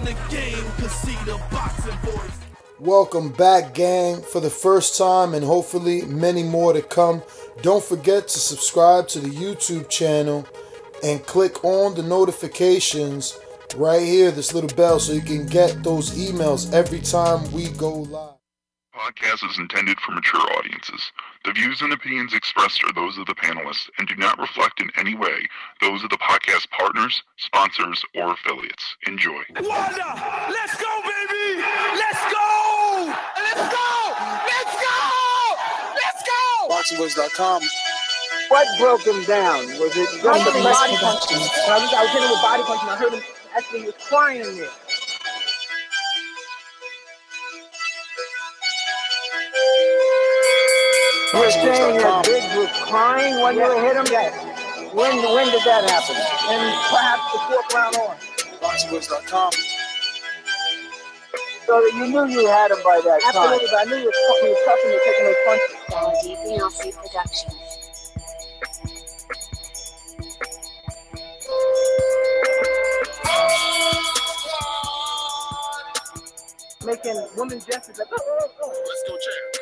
in the game can see the boxing voice. Welcome back, gang, for the first time and hopefully many more to come. Don't forget to subscribe to the YouTube channel and click on the notifications right here, this little bell, so you can get those emails every time we go live. Podcast is intended for mature audiences. The views and opinions expressed are those of the panelists and do not reflect in any way those of the podcast partners, sponsors, or affiliates. Enjoy. Wilder, let's go, baby! Let's go! Let's go! Let's go! Let's go! ThaBoxingVoice.com. What broke him down? Was it just the body punching? I was hitting him with body punching. I heard him actually, he was crying there. You were saying that Gibbs was crying when you hit him? Yes. When did that happen? And perhaps the fourth round on. ThaBoxingVoice.com. So that you knew you had him by that time. Absolutely, but I knew he was tough and taking those punches. Productions. Making women gestures like, oh. Let's go, champ.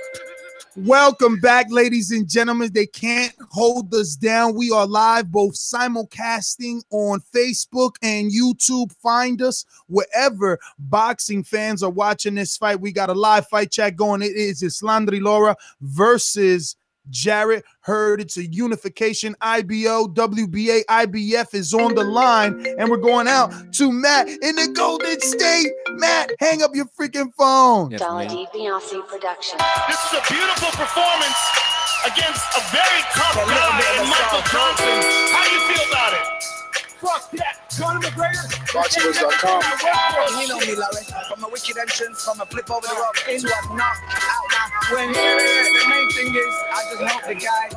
Welcome back, ladies and gentlemen. They can't hold us down. We are live, both simulcasting on Facebook and YouTube. Find us wherever boxing fans are watching this fight. We got a live fight chat going. It is Erislandy Lara versus Jarrett Hurd. It's a unification. IBO, WBA, IBF is on the line, and we're going out to Matt in the Golden State. Matt, hang up your freaking phone. ThaBoxingVoice Productions. This is a beautiful performance against a very tough guy in Michael Johnson. How do you feel about it? Fuck that. Conor McGregor. ThaBoxingVoice.com. You know me, Larry. From a wicked entrance, from a flip over the rope into a knockout. Now, when the main thing is, I just hope the guy,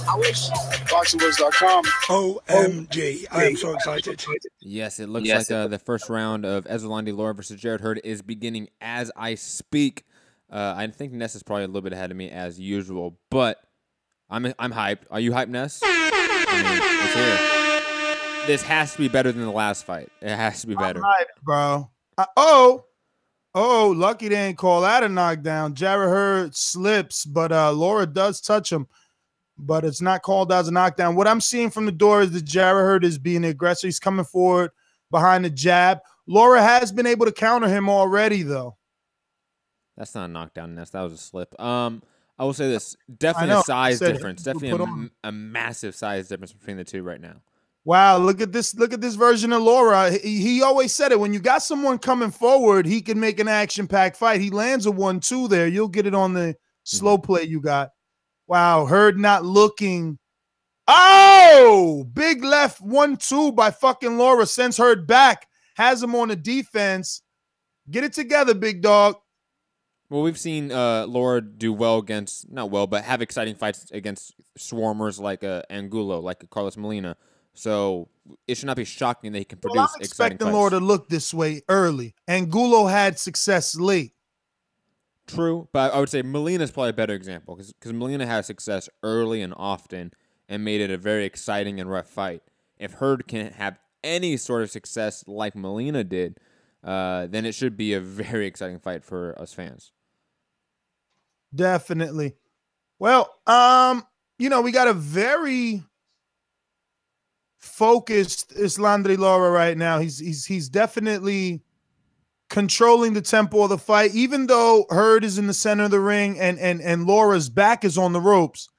I wish. ThaBoxingVoice.com. OMG. I am so excited. Yes, it looks like the first round of Erislandy Lara versus Jarrett Hurd is beginning as I speak. I think Ness is probably a little bit ahead of me as usual, but I'm hyped. Are you hyped, Ness? I mean, let's hear it. This has to be better than the last fight. It has to be better. I'm hyped, bro. Lucky they ain't call that a knockdown. Jarrett Hurd slips, but Lara does touch him, but it's not called as a knockdown. What I'm seeing from the door is that Jarrett Hurd is being aggressive. He's coming forward behind the jab. Lara has been able to counter him already, though. That's not a knockdown, Ness. That was a slip. I will say this. Definitely a size difference. Definitely a massive size difference between the two right now. Wow, look at this version of Lara. He always said it. When you got someone coming forward, he can make an action-packed fight. He lands a 1-2 there. You'll get it on the slow play you got. Wow, Hurd not looking. Oh, big left 1-2 by fucking Lara. Sends Hurd back. Has him on the defense. Get it together, big dog. Well, we've seen Lara do well against, not well, but have exciting fights against swarmers like Angulo, like Carlos Molina. So it should not be shocking that he can produce I'm exciting expecting fights. Lara to look this way early. Angulo had success late. True, but I would say Molina is probably a better example because Molina had success early and often and made it a very exciting and rough fight. If Hurd can have any sort of success like Molina did, then it should be a very exciting fight for us fans. Definitely. Well, we got a very focused Erislandy Lara right now. He's definitely controlling the tempo of the fight, even though Hurd is in the center of the ring and Lara's back is on the ropes.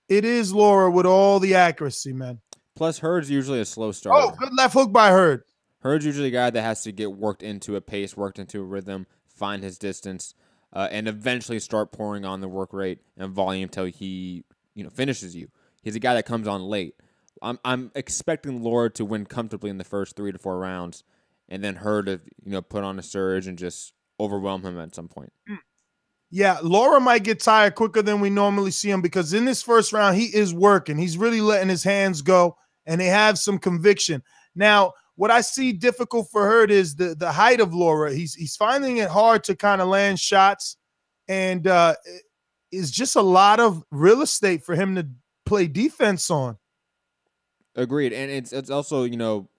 It is Lara with all the accuracy, man. Plus, Hurd's usually a slow starter. Oh, good left hook by Hurd. Hurd's usually a guy that has to get worked into a pace, worked into a rhythm, find his distance, and eventually start pouring on the work rate and volume till he finishes you. He's a guy that comes on late. I'm expecting Lara to win comfortably in the first 3 to 4 rounds, and then Hurd to put on a surge and just overwhelm him at some point. Yeah, Lara might get tired quicker than we normally see him because in this first round he is working. He's really letting his hands go, and they have some conviction. Now, what I see difficult for Hurd is the height of Lara. He's finding it hard to kind of land shots, and it's just a lot of real estate for him to play defense on. Agreed, and it's also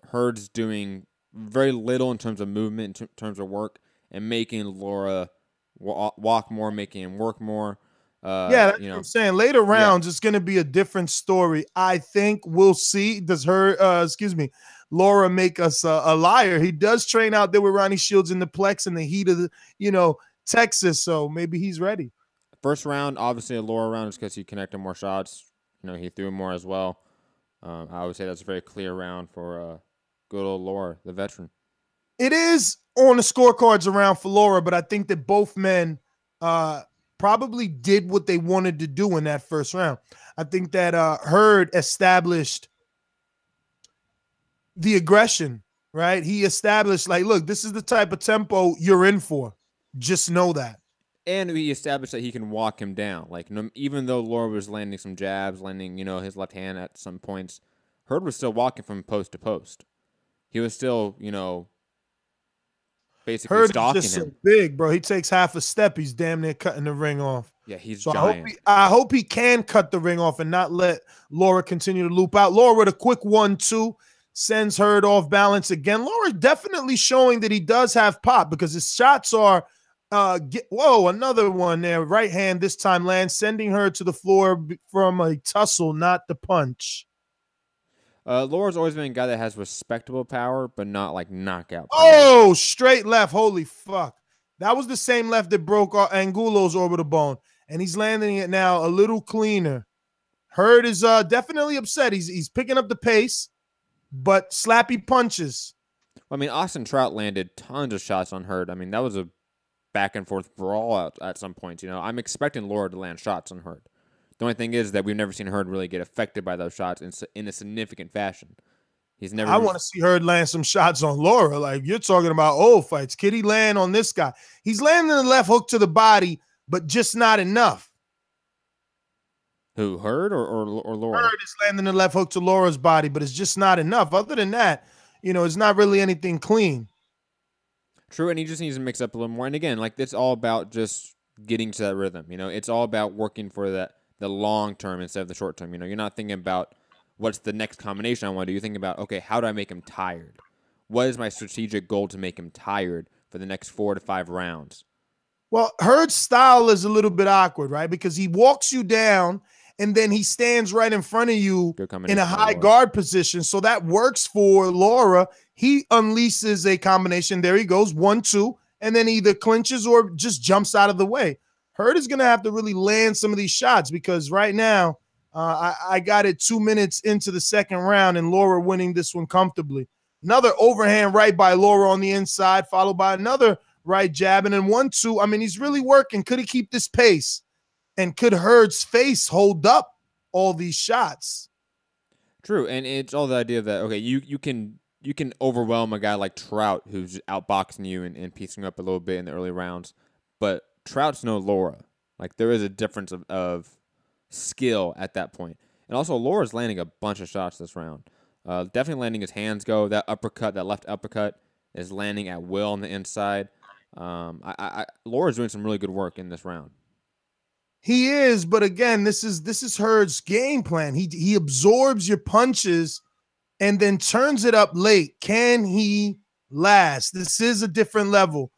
Hurd's doing very little in terms of movement, in terms of work, and making Lara walk more, making him work more. Yeah, that's what I'm saying. Later rounds, it's going to be a different story. I think we'll see. Does Lara make us a liar? He does train out there with Ronnie Shields in the Plex in the heat of the, Texas. So maybe he's ready. First round, obviously a Lara round is because he connected more shots. He threw more as well. I would say that's a very clear round for good old Lara, the veteran. It is on the scorecards around for Lara, but I think that both men probably did what they wanted to do in that first round. I think that Hurd established the aggression, right? He established, like, look, this is the type of tempo you're in for. Just know that. And he established that he can walk him down. Like, even though Lara was landing some jabs, landing, his left hand at some points, Hurd was still walking from post to post. He was still, basically Hurd stalking is just him. So big, bro. He takes half a step. He's damn near cutting the ring off. Yeah, he's so giant. I hope he can cut the ring off and not let Lara continue to loop out. Lara with a quick 1-2 sends Hurd off balance again. Lara definitely showing that he does have pop because his shots are another one there. Right hand this time lands, sending her to the floor from a tussle, not the punch. Lara's always been a guy that has respectable power, but not like knockout power. Oh, straight left. Holy fuck. That was the same left that broke Angulo's orbital bone. And he's landing it now a little cleaner. Hurd is definitely upset. He's picking up the pace, but slappy punches. I mean, Austin Trout landed tons of shots on Hurd. I mean, that was a back and forth brawl at some points. I'm expecting Lara to land shots on Hurd. The only thing is that we've never seen Hurd really get affected by those shots in a significant fashion. He's never. I want to see Hurd land some shots on Lara. Like, you're talking about old fights. Could he land on this guy? He's landing the left hook to the body, but just not enough. Who, Hurd or Lara? Hurd is landing the left hook to Lara's body, but it's just not enough. Other than that, it's not really anything clean. True, and he just needs to mix up a little more. And again, like, it's all about just getting to that rhythm. It's all about working for the long term instead of the short term. You're not thinking about what's the next combination I want to do. You're thinking about, okay, how do I make him tired? What is my strategic goal to make him tired for the next 4 to 5 rounds? Well, Hurd's style is a little bit awkward, right? Because he walks you down and then he stands right in front of you in a high guard position. So that works for Lara. He unleashes a combination. There he goes, 1-2, and then either clinches or just jumps out of the way. Hurd is going to have to really land some of these shots because right now I got it 2 minutes into the second round and Lara winning this one comfortably. Another overhand right by Lara on the inside, followed by another right jab, and then 1-2. I mean, he's really working. Could he keep this pace? And could Hurd's face hold up all these shots? True, and it's all the idea that, okay, you can overwhelm a guy like Trout who's outboxing you and piecing you up a little bit in the early rounds, but Trout's no Lara. Like, there is a difference of skill at that point. And also, Lara's landing a bunch of shots this round. Definitely landing his hands go. That uppercut, that left uppercut, is landing at will on the inside. Lara's doing some really good work in this round. He is, but again, this is Hurd's game plan. He absorbs your punches and then turns it up late. Can he last? This is a different level.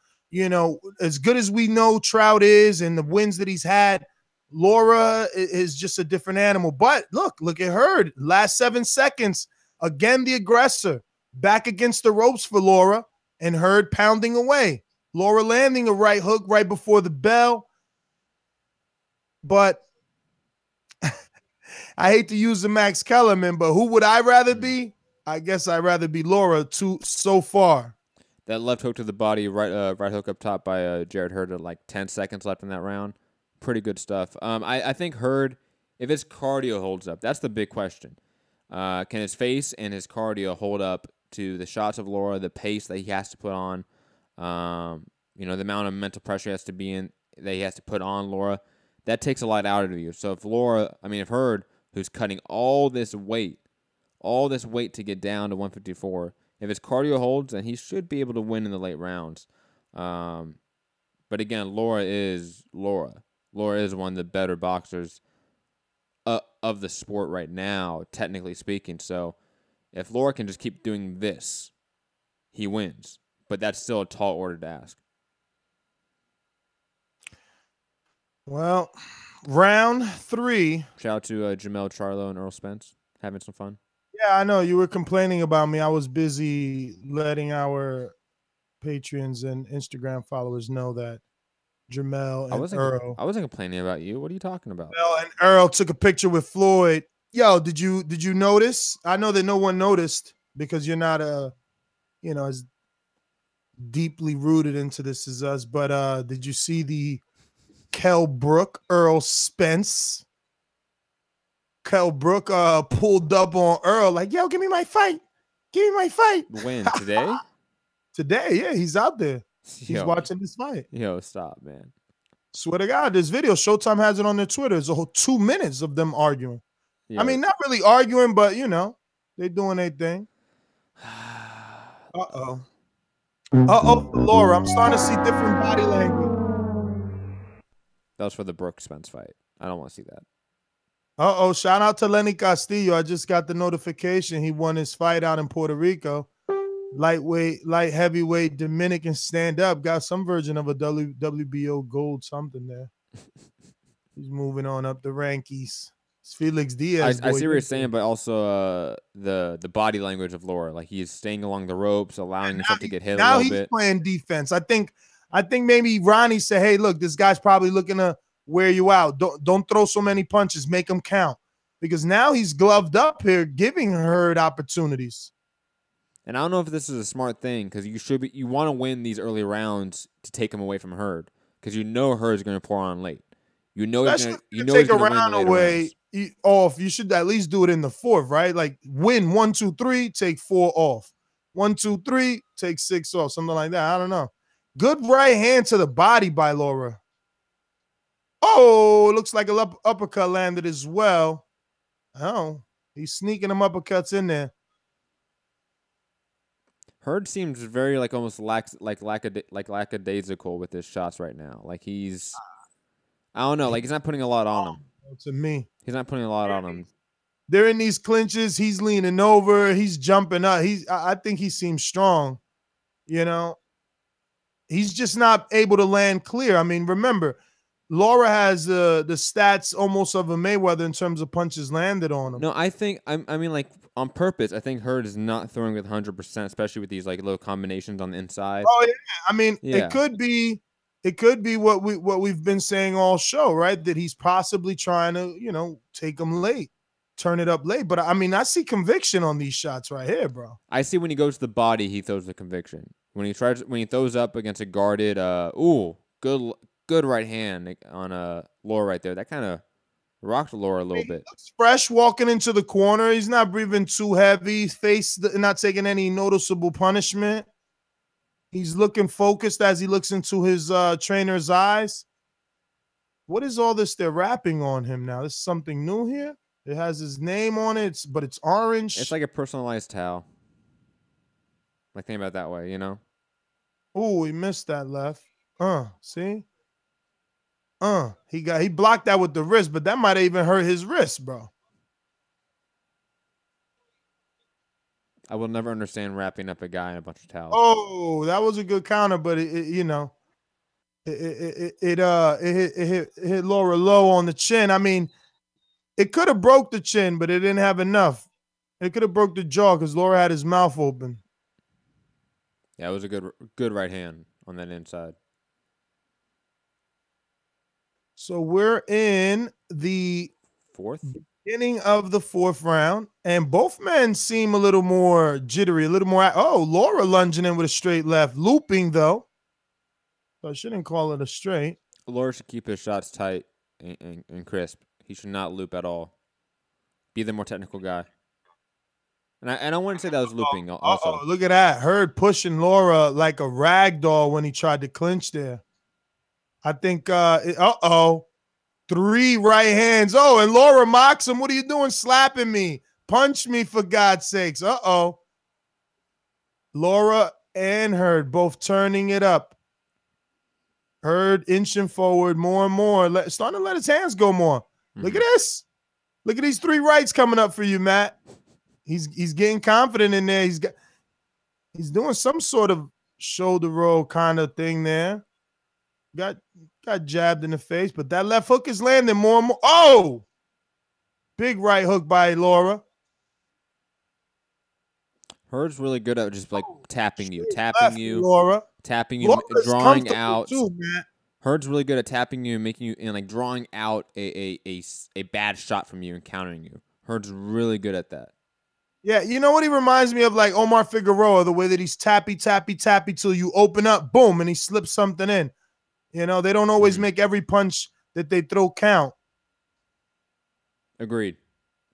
As good as we know Trout is and the wins that he's had, Lara is just a different animal. But look at Hurd. Last 7 seconds, again the aggressor. Back against the ropes for Lara, and Hurd pounding away. Lara landing a right hook right before the bell. But I hate to use the Max Kellerman, but who would I rather be? I guess I'd rather be Lara so far. That left hook to the body, right hook up top by Jarrett Hurd at like 10 seconds left in that round. Pretty good stuff. I think Hurd, if his cardio holds up, that's the big question. Can his face and his cardio hold up to the shots of Lara, the pace that he has to put on, the amount of mental pressure he has to be in, that he has to put on Lara? That takes a lot out of you. So if Hurd, who's cutting all this weight to get down to 154, if his cardio holds, then he should be able to win in the late rounds. But again, Lara is Lara. Lara is one of the better boxers of the sport right now, technically speaking. So if Lara can just keep doing this, he wins. But that's still a tall order to ask. Well, round 3. Shout out to Jermell Charlo and Errol Spence. Having some fun. Yeah, I know. You were complaining about me. I was busy letting our patrons and Instagram followers know that Jermell and Earl. I wasn't complaining about you. What are you talking about? Jermell and Earl took a picture with Floyd. Yo, did you notice? I know that no one noticed because you're not as deeply rooted into this as us. But did you see the Kell Brook Errol Spence? Kell Brook pulled up on Earl like, yo, give me my fight. Give me my fight. When? Today? Today, yeah, he's out there. He's watching this fight. Yo, stop, man. Swear to God, this video, Showtime has it on their Twitter. It's a whole 2 minutes of them arguing. Yo. I mean, not really arguing, but, they're doing their thing. Uh-oh. Uh-oh, Laura, I'm starting to see different body language. That was for the Brooke Spence fight. I don't want to see that. Uh-oh, shout out to Lenny Castillo. I just got the notification. He won his fight out in Puerto Rico. Light heavyweight, Dominican stand-up. Got some version of a WBO gold something there. He's moving on up the rankings. It's Felix Diaz. I see what you're saying, but also the body language of Lara. Like, he's staying along the ropes, allowing himself to get hit a little bit. Now he's playing defense. I think maybe Ronnie said, hey, look, this guy's probably looking to wear you out. Don't throw so many punches. Make them count. Because now he's gloved up here, giving Hurd opportunities. And I don't know if this is a smart thing because you want to win these early rounds to take him away from Hurd because Hurd's going to pour on late. He's going to take a round away off. You should at least do it in the 4th, right? Like win 1, 2, 3, take 4 off. 1, 2, 3, take 6 off, something like that. I don't know. Good right hand to the body by Lara. Oh, looks like an uppercut landed as well. Oh, he's sneaking them uppercuts in there. Hurd seems very almost lackadaisical with his shots right now. Like I don't know. Like he's not putting a lot on him. To me, he's not putting a lot on him. They're in these clinches. He's leaning over. He's jumping up. I think he seems strong. He's just not able to land clear. I mean, remember, Lara has the stats almost of a Mayweather in terms of punches landed on him. No, I think I mean on purpose. I think Hurd is not throwing with 100%, especially with these little combinations on the inside. Oh yeah, I mean it could be what we've been saying all show, right? That he's possibly trying to take him late, turn it up late. But I mean I see conviction on these shots right here, bro. I see when he goes to the body, he throws the conviction. When he throws up against a guarded, good right hand on Lara right there. That kind of rocked Lara a little bit. Looks fresh walking into the corner. He's not breathing too heavy. His face not taking any noticeable punishment. He's looking focused as he looks into his trainer's eyes. What is all this they're rapping on him now? This is something new here. It has his name on it, but it's orange. It's like a personalized towel. Like, think about it that way, Oh, he missed that left. See? He blocked that with the wrist, but that might have even hurt his wrist, bro. I will never understand wrapping up a guy in a bunch of towels. Oh, that was a good counter, but it hit Lara low on the chin. I mean, it could have broke the chin, but it didn't have enough. It could have broke the jaw because Lara had his mouth open. Yeah, it was a good right hand on that inside. So we're in the 4th? Beginning of the 4th round, and both men seem a little more jittery, a little more. Oh, Lara lunging in with a straight left, looping though. So I shouldn't call it a straight. Lara should keep his shots tight and crisp. He should not loop at all. Be the more technical guy. And I wouldn't say that was looping also. Look at that. Hurd pushing Lara like a rag doll when he tried to clinch there. I think, 3 right hands. Oh, and Lara mocks him. What are you doing slapping me? Punch me, for God's sakes. Lara and Hurd both turning it up. Hurd inching forward more and more. Starting to let his hands go more. Look at this. Look at these 3 rights coming up for you, Matt. He's getting confident in there. He's doing some sort of shoulder roll kind of thing there. Got jabbed in the face, but that left hook is landing more and more. Oh! Big right hook by Lara. Hurd's really good at just like tapping you, Lara. tapping you, Lara's drawing out. Too, man. Hurd's really good at tapping you and making you and like drawing out a bad shot from you and countering you. Hurd's really good at that. Yeah, you know what he reminds me of? Like Omar Figueroa, the way that he's tappy till you open up, boom, and he slips something in. You know, they don't always make every punch that they throw count. Agreed.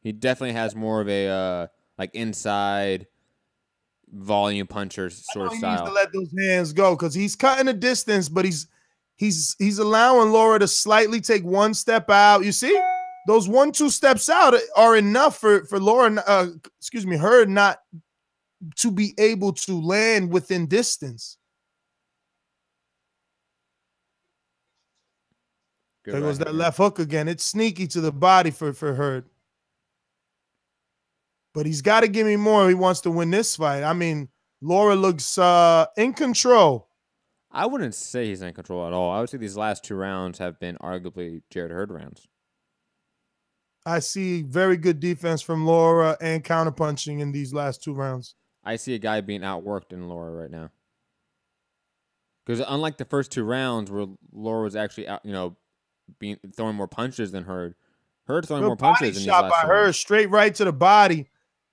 He definitely has more of a like inside volume puncher sort of style. He needs to let those hands go because he's cutting the distance, but he's allowing Lara to slightly take one step out. You see, those 1-2 steps out are enough for Lara. Hurd not to be able to land within distance. Good there goes that left hook again. It's sneaky to the body for Hurd. But he's got to give me more if he wants to win this fight. I mean, Lara looks in control. I wouldn't say he's in control at all. I would say these last 2 rounds have been arguably Jarrett Hurd rounds. I see very good defense from Lara and counterpunching in these last 2 rounds. I see a guy being outworked in Lara right now. Because unlike the first 2 rounds where Lara was actually out, throwing more punches than Hurd. Hurd throwing more punches in these last 2 rounds. Shot by Hurd, straight right to the body.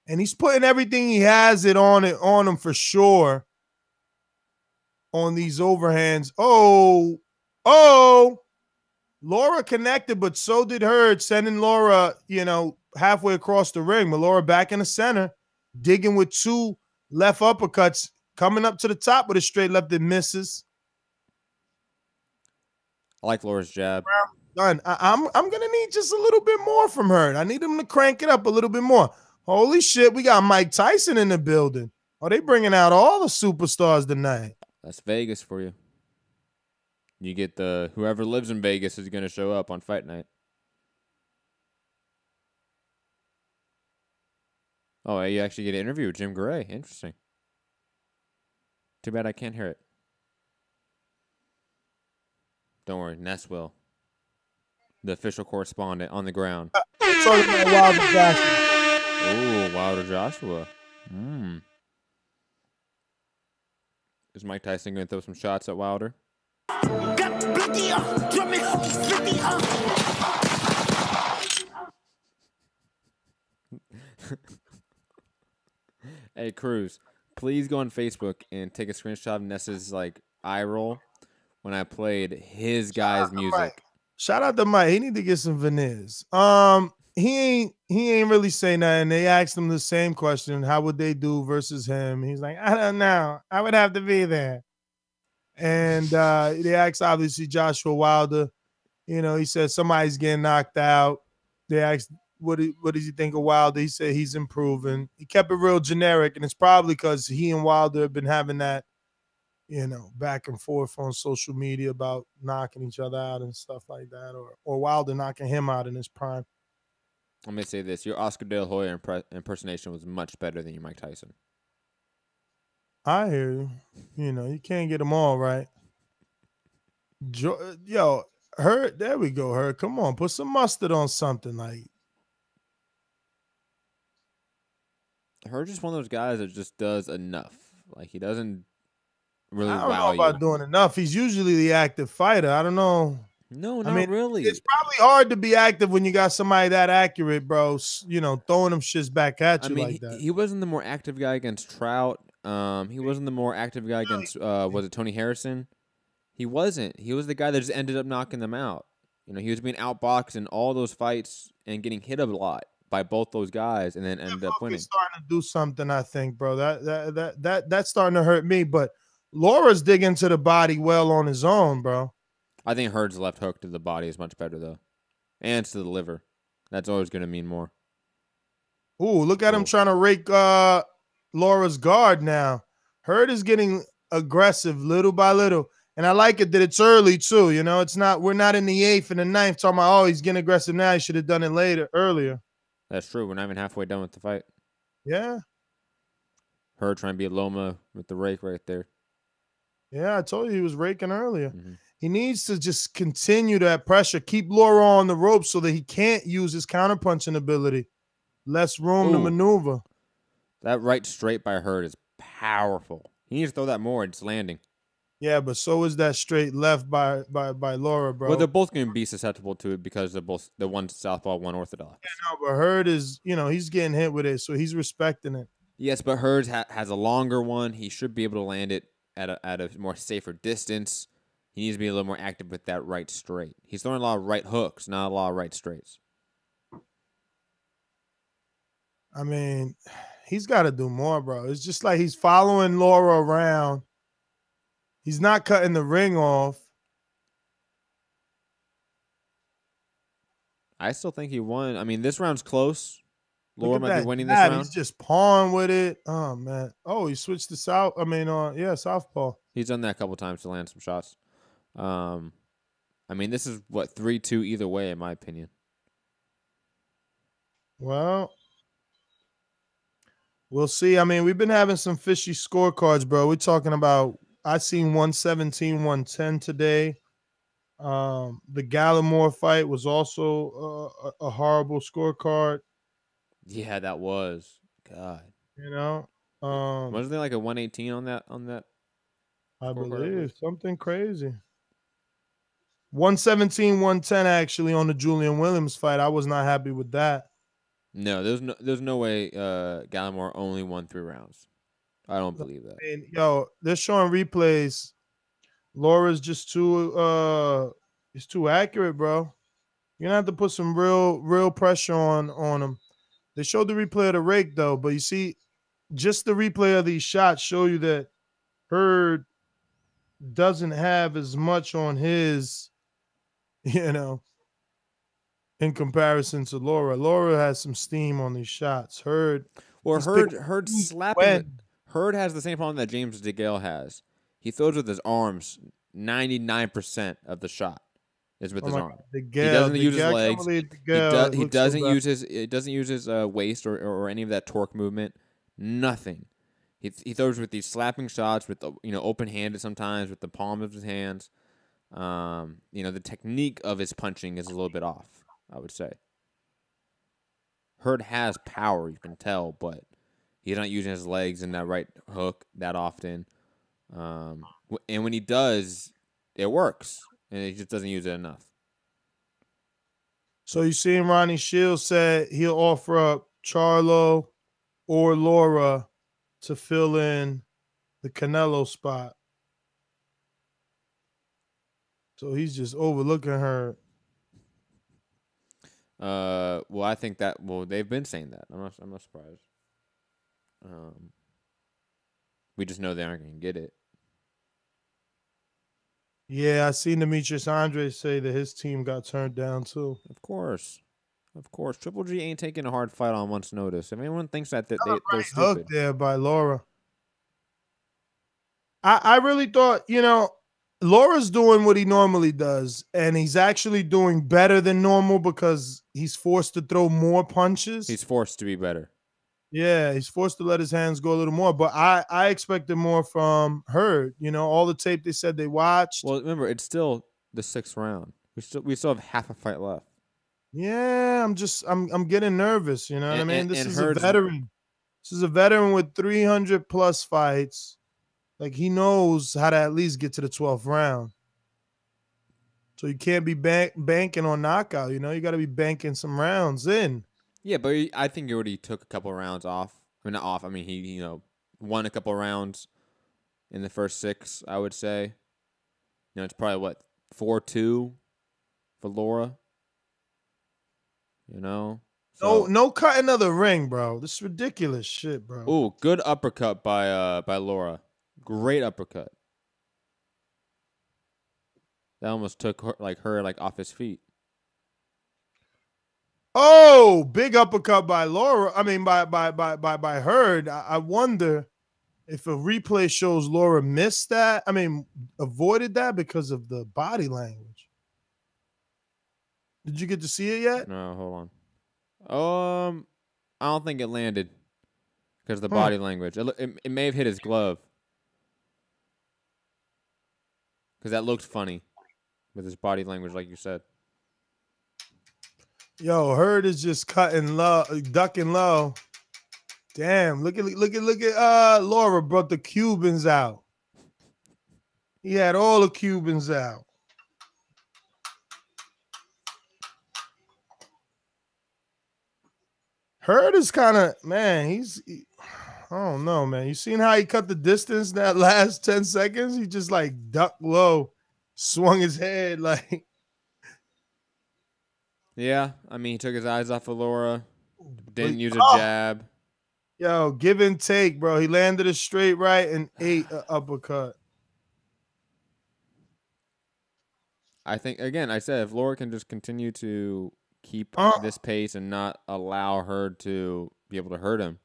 And he's putting everything he has on him for sure. On these overhands. Oh. Lara connected, but so did Hurd, sending Lara, halfway across the ring. But Lara back in the center, digging with 2 left uppercuts, coming up to the top with a straight left that misses. I like Lara's jab. Done. I'm gonna need just a little bit more from Hurd. I need him to crank it up a little bit more. Holy shit, we got Mike Tyson in the building. Oh, they bringing out all the superstars tonight. That's Vegas for you. You get whoever lives in Vegas is going to show up on fight night. Oh, you actually get an interview with Jim Gray. Interesting. Too bad I can't hear it. Don't worry, Ness will. The official correspondent on the ground. Talking about Wilder Joshua. Oh, Wilder Joshua. Is Mike Tyson going to throw some shots at Wilder? Hey, Cruz, please go on Facebook and take a screenshot of Ness's eye roll when I played his guy's music. Shout out to Mike. He need to get some veneers. He ain't really say nothing. They asked him the same question. How would they do versus him? He's like, I don't know. I would have to be there. And they asked, obviously, Joshua Wilder. He said somebody's getting knocked out. They asked, what does he think of Wilder? He said he's improving. He kept it real generic, and it's probably because he and Wilder have been having that, back and forth on social media about knocking each other out and stuff like that, or Wilder knocking him out in his prime. Let me say this. Your Oscar De La Hoya impersonation was much better than your Mike Tyson. I hear you. You can't get them all right. Yo, Hurd, there we go, Hurd. Come on, put some mustard on something. Hurd's just one of those guys that just does enough. He doesn't really I don't know about doing enough. He's usually the active fighter. I don't know. No, not really. It's probably hard to be active when you got somebody that accurate, bro. Throwing them shits back at you like that. He wasn't the more active guy against Trout. He wasn't the more active guy against was it Tony Harrison? He wasn't. He was the guy that just ended up knocking them out. He was being outboxed in all those fights and getting hit a lot by both those guys, and then ended up winning. Starting to do something, I think, bro. That's starting to hurt me. But Lara's digging to the body well on his own, bro. I think Hurd's left hook to the body is much better, though. And to the liver. That's always going to mean more. Ooh, look at him trying to rake Lara's guard now. Hurd is getting aggressive little by little. And I like it that it's early, too. We're not in the 8th and the 9th talking about, he's getting aggressive now. He should have done it earlier. That's true. We're not even halfway done with the fight. Yeah. Hurd trying to be a Loma with the rake right there. Yeah, I told you he was raking earlier. Mm-hmm. He needs to just continue that pressure, keep Lara on the ropes so that he can't use his counterpunching ability. Less room to maneuver. That right straight by Hurd is powerful. He needs to throw that more. It's landing. Yeah, but so is that straight left by Lara, bro. Well, they're both going to be susceptible to it because they're both the one southpaw, one orthodox. Yeah, no, but Hurd is, he's getting hit with it, so he's respecting it. Yes, but Hurd has a longer one. He should be able to land it at a more safer distance. He needs to be a little more active with that right straight. He's throwing a lot of right hooks, not a lot of right straights. I mean, he's got to do more, bro. It's just like he's following Lara around. He's not cutting the ring off. I still think he won. I mean, this round's close. Lara might be winning this jab. round. He's just pawing with it. Oh, man. Oh, he switched to south. I mean, southpaw. He's done that a couple times to land some shots. I mean, this is, 3-2 either way, in my opinion. Well, we'll see. I mean, we've been having some fishy scorecards, bro. We're talking about, I seen 117, 110 today. The Gallimore fight was also a horrible scorecard. Yeah, that was. God. Wasn't there like a 118 on that? I believe something crazy. 117, 110 actually on the Julian Williams fight. I was not happy with that. No, there's no way Gallimore only won 3 rounds. I don't believe that. I mean, they're showing replays. Lara's just too it's too accurate, bro. You're gonna have to put some real pressure on him. They showed the replay of the rake though, but you see, just the replay of these shots show you that Hurd doesn't have as much on his, in comparison to Lara. Lara has some steam on these shots. Hurd slapping. Hurd has the same problem that James DeGale has. He throws with his arms. 99% of the shot is with his arm. He doesn't use his legs. He doesn't use his waist or any of that torque movement. Nothing. He throws with these slapping shots with open-handed sometimes with the palm of his hands. The technique of his punching is a little bit off, I would say. Hurd has power, you can tell, but he's not using his legs in that right hook that often. And when he does, it works, and he just doesn't use it enough. So you seen Ronnie Shields said he'll offer up Charlo or Lara to fill in the Canelo spot. So he's just overlooking her. Well, I think that. Well, they've been saying that. I'm not surprised. We just know they aren't going to get it. Yeah, I seen Demetrius Andre say that his team got turned down too. Of course. Triple G ain't taking a hard fight on once notice. If anyone thinks that they're stupid. Hooked there by Lara. I really thought, Lara's doing what he normally does, and he's actually doing better than normal because he's forced to throw more punches. He's forced to be better. Yeah, he's forced to let his hands go a little more. But I expected more from Hurd. All the tape they said they watched. Well, remember, it's still the 6th round. We still have half a fight left. Yeah, I'm getting nervous. You know what I mean? This is a veteran. This is a veteran with 300 plus fights. Like, he knows how to at least get to the 12th round. So you can't be banking on knockout. You got to be banking some rounds in. Yeah, but I think he already took a couple of rounds off. I mean, not off. I mean, he won a couple of rounds in the first 6, I would say. It's probably, 4-2 for Lara? So, No cutting of the ring, bro. This is ridiculous shit, bro. Ooh, good uppercut by Lara. Great uppercut. That almost took her off his feet. Oh, big uppercut by Lara. I mean, by Hurd. I wonder if a replay shows Lara missed that. I mean, avoided that because of the body language. Did you get to see it yet? No, hold on. I don't think it landed. because of the body language. It may have hit his glove. Because that looked funny with his body language, like you said. Yo, Hurd is just cutting low, ducking low. Damn, look at Lara brought the Cubans out. He had all the Cubans out. Hurd is kind of, man, I don't know, man. You seen how he cut the distance that last 10 seconds? He just like ducked low, swung his head like. Yeah, I mean, he took his eyes off of Lara, didn't use a jab. Yo, give and take, bro. He landed a straight right and ate an uppercut. I think, again, I said if Lara can just continue to keep this pace and not allow Hurd to be able to hurt him,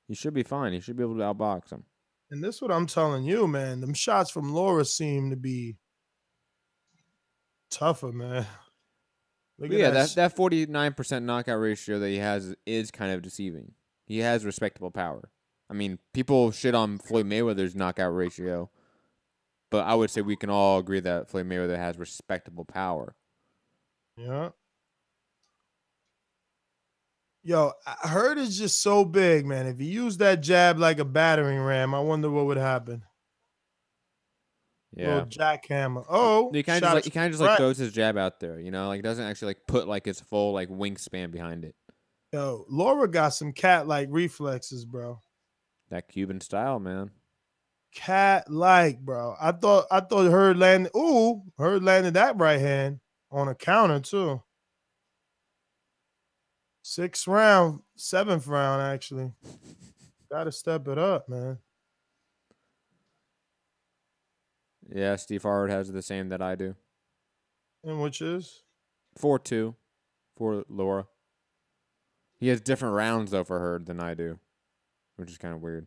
he should be fine. He should be able to outbox him. And this is what I'm telling you, man. Them shots from Lara seem to be tougher, man. Yeah, that 49% knockout ratio that he has is kind of deceiving. He has respectable power. I mean, people shit on Floyd Mayweather's knockout ratio, but I would say we can all agree that Floyd Mayweather has respectable power. Yeah. Yo, Hurd is just so big, man. If he used that jab like a battering ram, I wonder what would happen. Yeah, jackhammer. Oh, he kind of just like throws his jab out there, you know, like doesn't actually like put like his full like wingspan behind it. Yo, Lara got some cat-like reflexes, bro. That Cuban style, man. Cat-like, bro. I thought Hurd landed. Ooh, Hurd landed that right hand on a counter too. 6th round, 7th round, actually. Got to step it up, man. Yeah, Steve Harvard has the same that I do. And which is? 4-2 for Lara. He has different rounds, though, for Hurd than I do, which is kind of weird.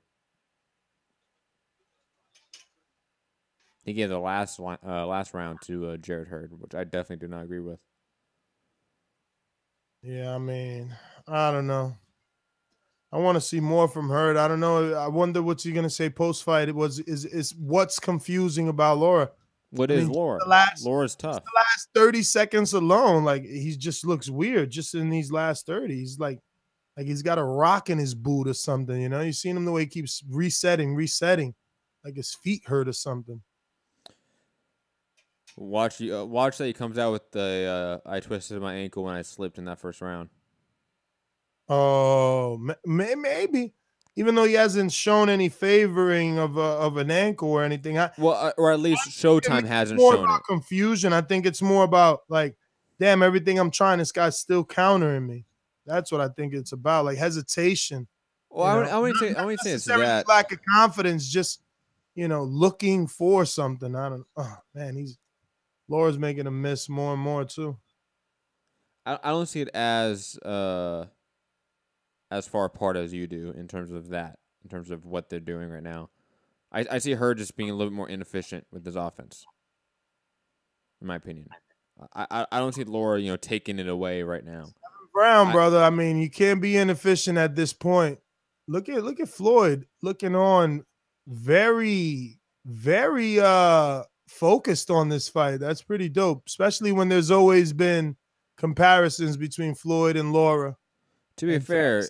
He gave the last round to Jarrett Hurd, which I definitely do not agree with. Yeah, I mean, I don't know. I want to see more from Hurd. I don't know. I wonder what's he gonna say post fight. Is what's confusing about Lara. What is Lara? Lara's tough. The last 30 seconds alone, like he just looks weird. Just in these last 30, he's like he's got a rock in his boot or something. You know, you seen him the way he keeps resetting, like his feet hurt or something. Watch that he comes out with the I twisted my ankle when I slipped in that first round. Oh, maybe. Even though he hasn't shown any favoring of an ankle or anything. Or at least Showtime hasn't shown it. Confusion. I think it's more about like, damn, everything I'm trying, this guy's still countering me. That's what I think it's about, like hesitation. Well, I wouldn't say it's that. Lack of confidence, just looking for something. I don't. Oh man, Lara's making him miss more and more too. I don't see it as far apart as you do in terms of what they're doing right now. I see her just being a little bit more inefficient with his offense, in my opinion. I don't see Lara, taking it away right now. Brown, brother. I mean, you can't be inefficient at this point. Look at Floyd looking on very, very focused on this fight. That's pretty dope, especially when there's always been comparisons between Floyd and Lara. To be fair,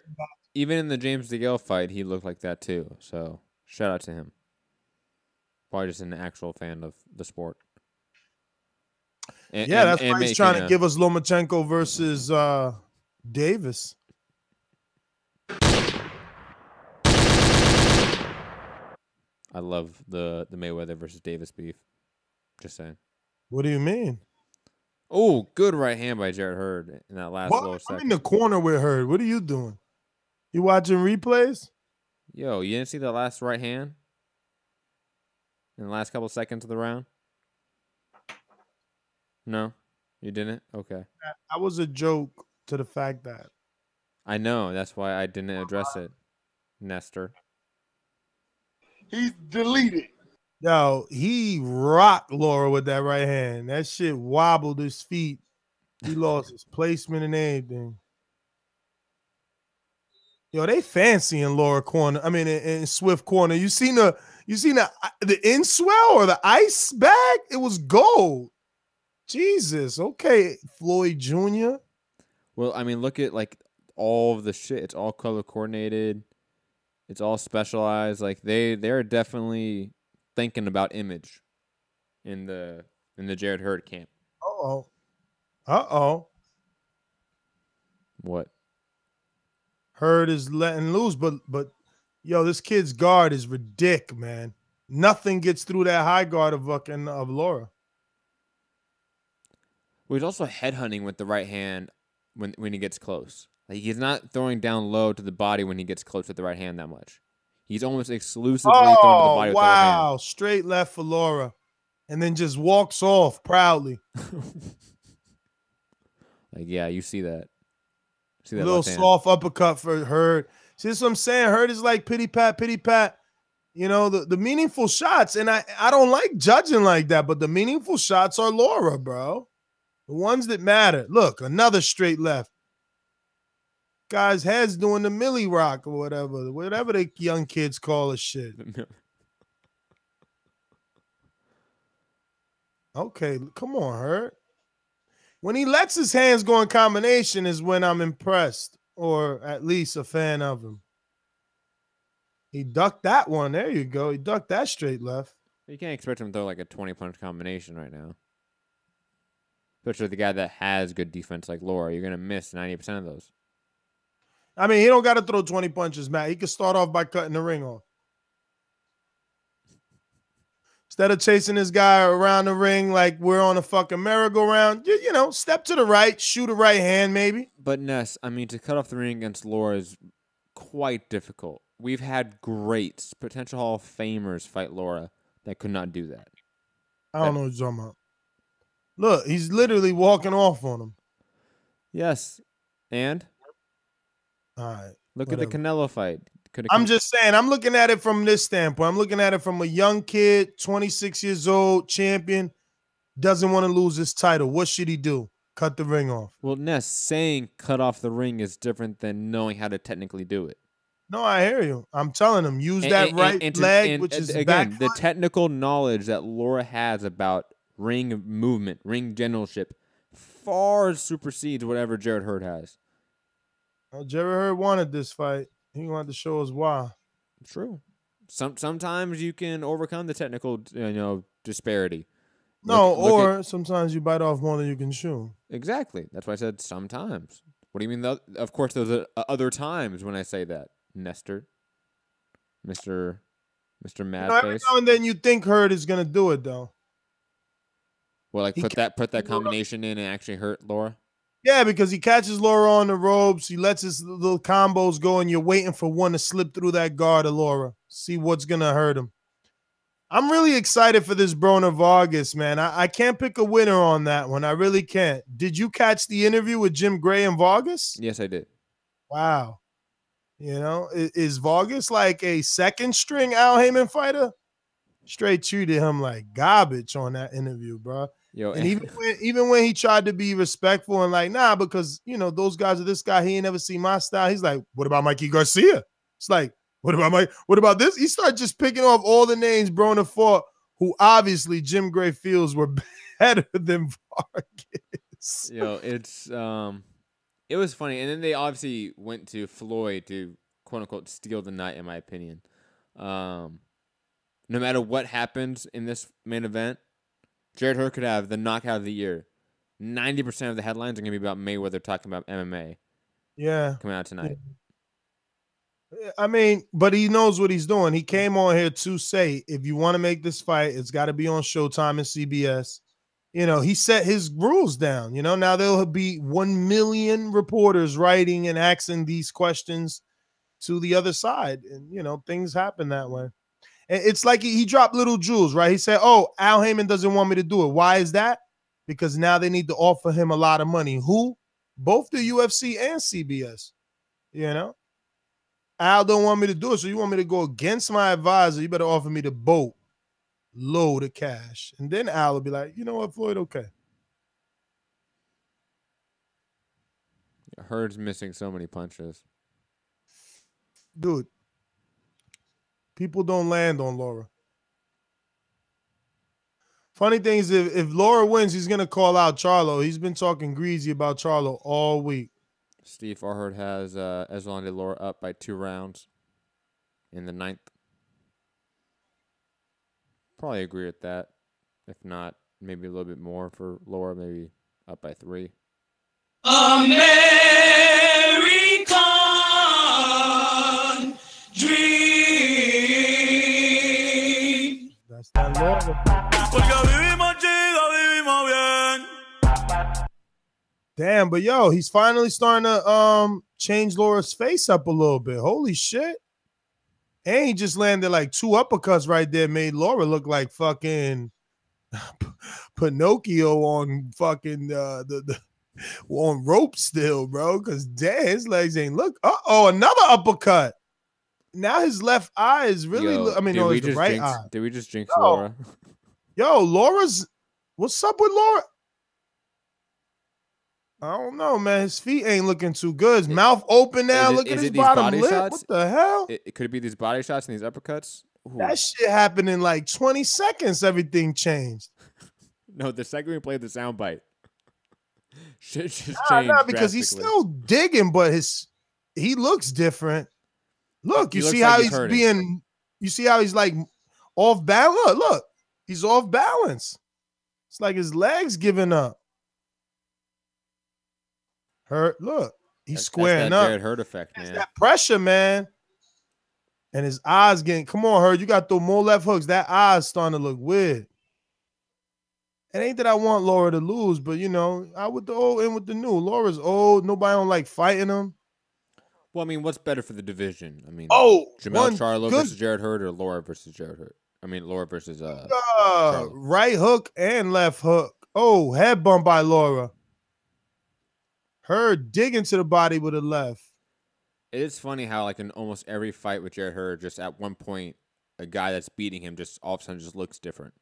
even in the James DeGale fight, he looked like that too. So shout out to him. Probably just an actual fan of the sport. That's why he's trying to give us Lomachenko versus Davis. I love the Mayweather versus Davis beef. Just saying. What do you mean? Oh, good right hand by Jarrett Hurd in that last little second. I'm in the corner with Hurd. What are you doing? You watching replays? Yo, you didn't see the last right hand in the last couple seconds of the round? No, you didn't? Okay. That was a joke to the fact that. I know. That's why I didn't address it, Nestor. He's deleted. Yo, he rocked Lara with that right hand. That shit wobbled his feet. He lost his placement and everything. Yo, they fancy in Lara corner. I mean, in Swift corner. You seen the inswell or the ice bag? It was gold. Jesus. Okay, Floyd Jr. Well, I mean, look at like all of the shit. It's all color coordinated. It's all specialized. Like they're definitely thinking about image in the Jarrett Hurd camp. Uh-oh. What? Hurd is letting loose, but yo, this kid's guard is ridiculous, man. Nothing gets through that high guard of Lara. Well, he's also headhunting with the right hand when he gets close. Like he's not throwing down low to the body when he gets close with the right hand that much. He's almost exclusively throwing to the body with the right hand. Wow, straight left for Lara, and then just walks off proudly. Like, yeah, you see that. See that little soft uppercut for Hurd. See, that's what I'm saying. Hurd is like pity pat. You know, the meaningful shots, and I don't like judging like that, but the meaningful shots are Lara, bro. The ones that matter. Look, another straight left. Guy's head's doing the Millie Rock or whatever the young kids call this shit. Okay, come on, Hurd. When he lets his hands go in combination is when I'm impressed, or at least a fan of him. He ducked that one. There you go. He ducked that straight left. You can't expect him to throw like a 20-punch combination right now. Especially the guy that has good defense like Lara. You're going to miss 90% of those. I mean, he don't got to throw 20 punches, Matt. He can start off by cutting the ring off. Instead of chasing this guy around the ring like we're on a fucking merry-go-round, you know, step to the right, shoot a right hand maybe. But Ness, I mean, to cut off the ring against Lara is quite difficult. We've had greats, potential Hall of Famers fight Lara that could not do that. I don't know what you're talking about. Look, he's literally walking off on him. Yes. And? All right. Look at the Canelo fight. I'm just saying, I'm looking at it from this standpoint. I'm looking at it from a young kid, 26 years old, champion, doesn't want to lose his title. What should he do? Cut the ring off. Well, Ness, saying cut off the ring is different than knowing how to technically do it. No, I hear you. I'm telling him, use that right leg, which is again, back the foot. technical knowledge that Lara has about ring movement, ring generalship, far supersedes whatever Jarrett Hurd has. Well, Jarrett Hurd wanted this fight. He wanted to show us why. True. Sometimes you can overcome the technical, disparity. No, sometimes you bite off more than you can chew. Exactly. That's why I said sometimes. What do you mean? Of course, there's other times when I say that, Nestor, Mr. Mad Every Face. now and then you think Hurd is gonna do it though. Well, like put that combination in and actually hurt Lara. Yeah, because he catches Lara on the ropes. He lets his little combos go, and you're waiting for one to slip through that guard of Lara. See what's going to hurt him. I'm really excited for this Broner Vargas, man. I can't pick a winner on that one. I really can't. Did you catch the interview with Jim Gray and Vargas? Yes, I did. Wow. You know, is Vargas like a second-string Al Heyman fighter? Straight treated him like garbage on that interview, bro. Yo, and even when he tried to be respectful and like, nah, because, those guys are this guy, he ain't never seen my style. He's like, what about Mikey Garcia? It's like, what about this? He started just picking off all the names Broner fought, who obviously Jim Gray feels were better than Vargas. Yo, it was funny. And then they obviously went to Floyd to quote unquote steal the night, in my opinion. No matter what happens in this main event, Jarrett Hurd could have the knockout of the year. 90% of the headlines are going to be about Mayweather talking about MMA. Yeah. Coming out tonight. I mean, but he knows what he's doing. He came on here to say, if you want to make this fight, it's got to be on Showtime and CBS. He set his rules down. Now there'll be 1 million reporters writing and asking these questions to the other side. And, things happen that way. It's like he dropped little jewels, right? He said, oh, Al Heyman doesn't want me to do it. Why is that? Because now they need to offer him a lot of money. Who? Both the UFC and CBS. Al don't want me to do it, so you want me to go against my advisor, you better offer me the boat load of cash. And then Al will be like, you know what, Floyd, okay. Hurd's missing so many punches. dude, people don't land on Lara. Funny thing is, if Lara wins, he's going to call out Charlo. He's been talking greasy about Charlo all week. Steve Farhard has Erislandy Lara up by 2 rounds in the 9th. Probably agree with that. If not, maybe a little bit more for Lara, maybe up by 3. American dream. That's that Lara. Damn, but yo, he's finally starting to change Lara's face up a little bit. Holy shit. And he just landed like 2 uppercuts right there, made Lara look like fucking Pinocchio on fucking on rope still, bro. Cause damn, his legs ain't look. Another uppercut. Now his left eye is really. It's the right eye. Did we just jinx Lara? Yo, Laura's. What's up with Lara? I don't know, man. His feet ain't looking too good. His mouth open now. Look at his bottom lip. Shots? What the hell? Could it be these body shots and these uppercuts? Ooh. That shit happened in like 20 seconds. Everything changed. No, the second we played the soundbite, shit just changed. Because he's still digging, but he looks different. Look, you see how he's being. You see how he's like off balance. Look, he's off balance. It's like his legs giving up. Hurt. Look, he's squaring that's that up. Jarrett Hurd effect, man. That's that pressure, man. And his eyes getting. Come on, Hurd. You got to throw more left hooks. That eye's starting to look weird. It ain't that I want Lara to lose, but you know, I with the old and with the new. Lara's old. Nobody don't like fighting him. Well, I mean, what's better for the division? I mean, Jermell Charlo versus Jarrett Hurd or Lara versus Jarrett Hurd? I mean, Lara versus Charlo. Right hook and left hook. Oh, head bump by Lara. Hurd digging to the body with a left. It is funny how, like, in almost every fight with Jarrett Hurd, just at one point, a guy that's beating him just all of a sudden just looks different.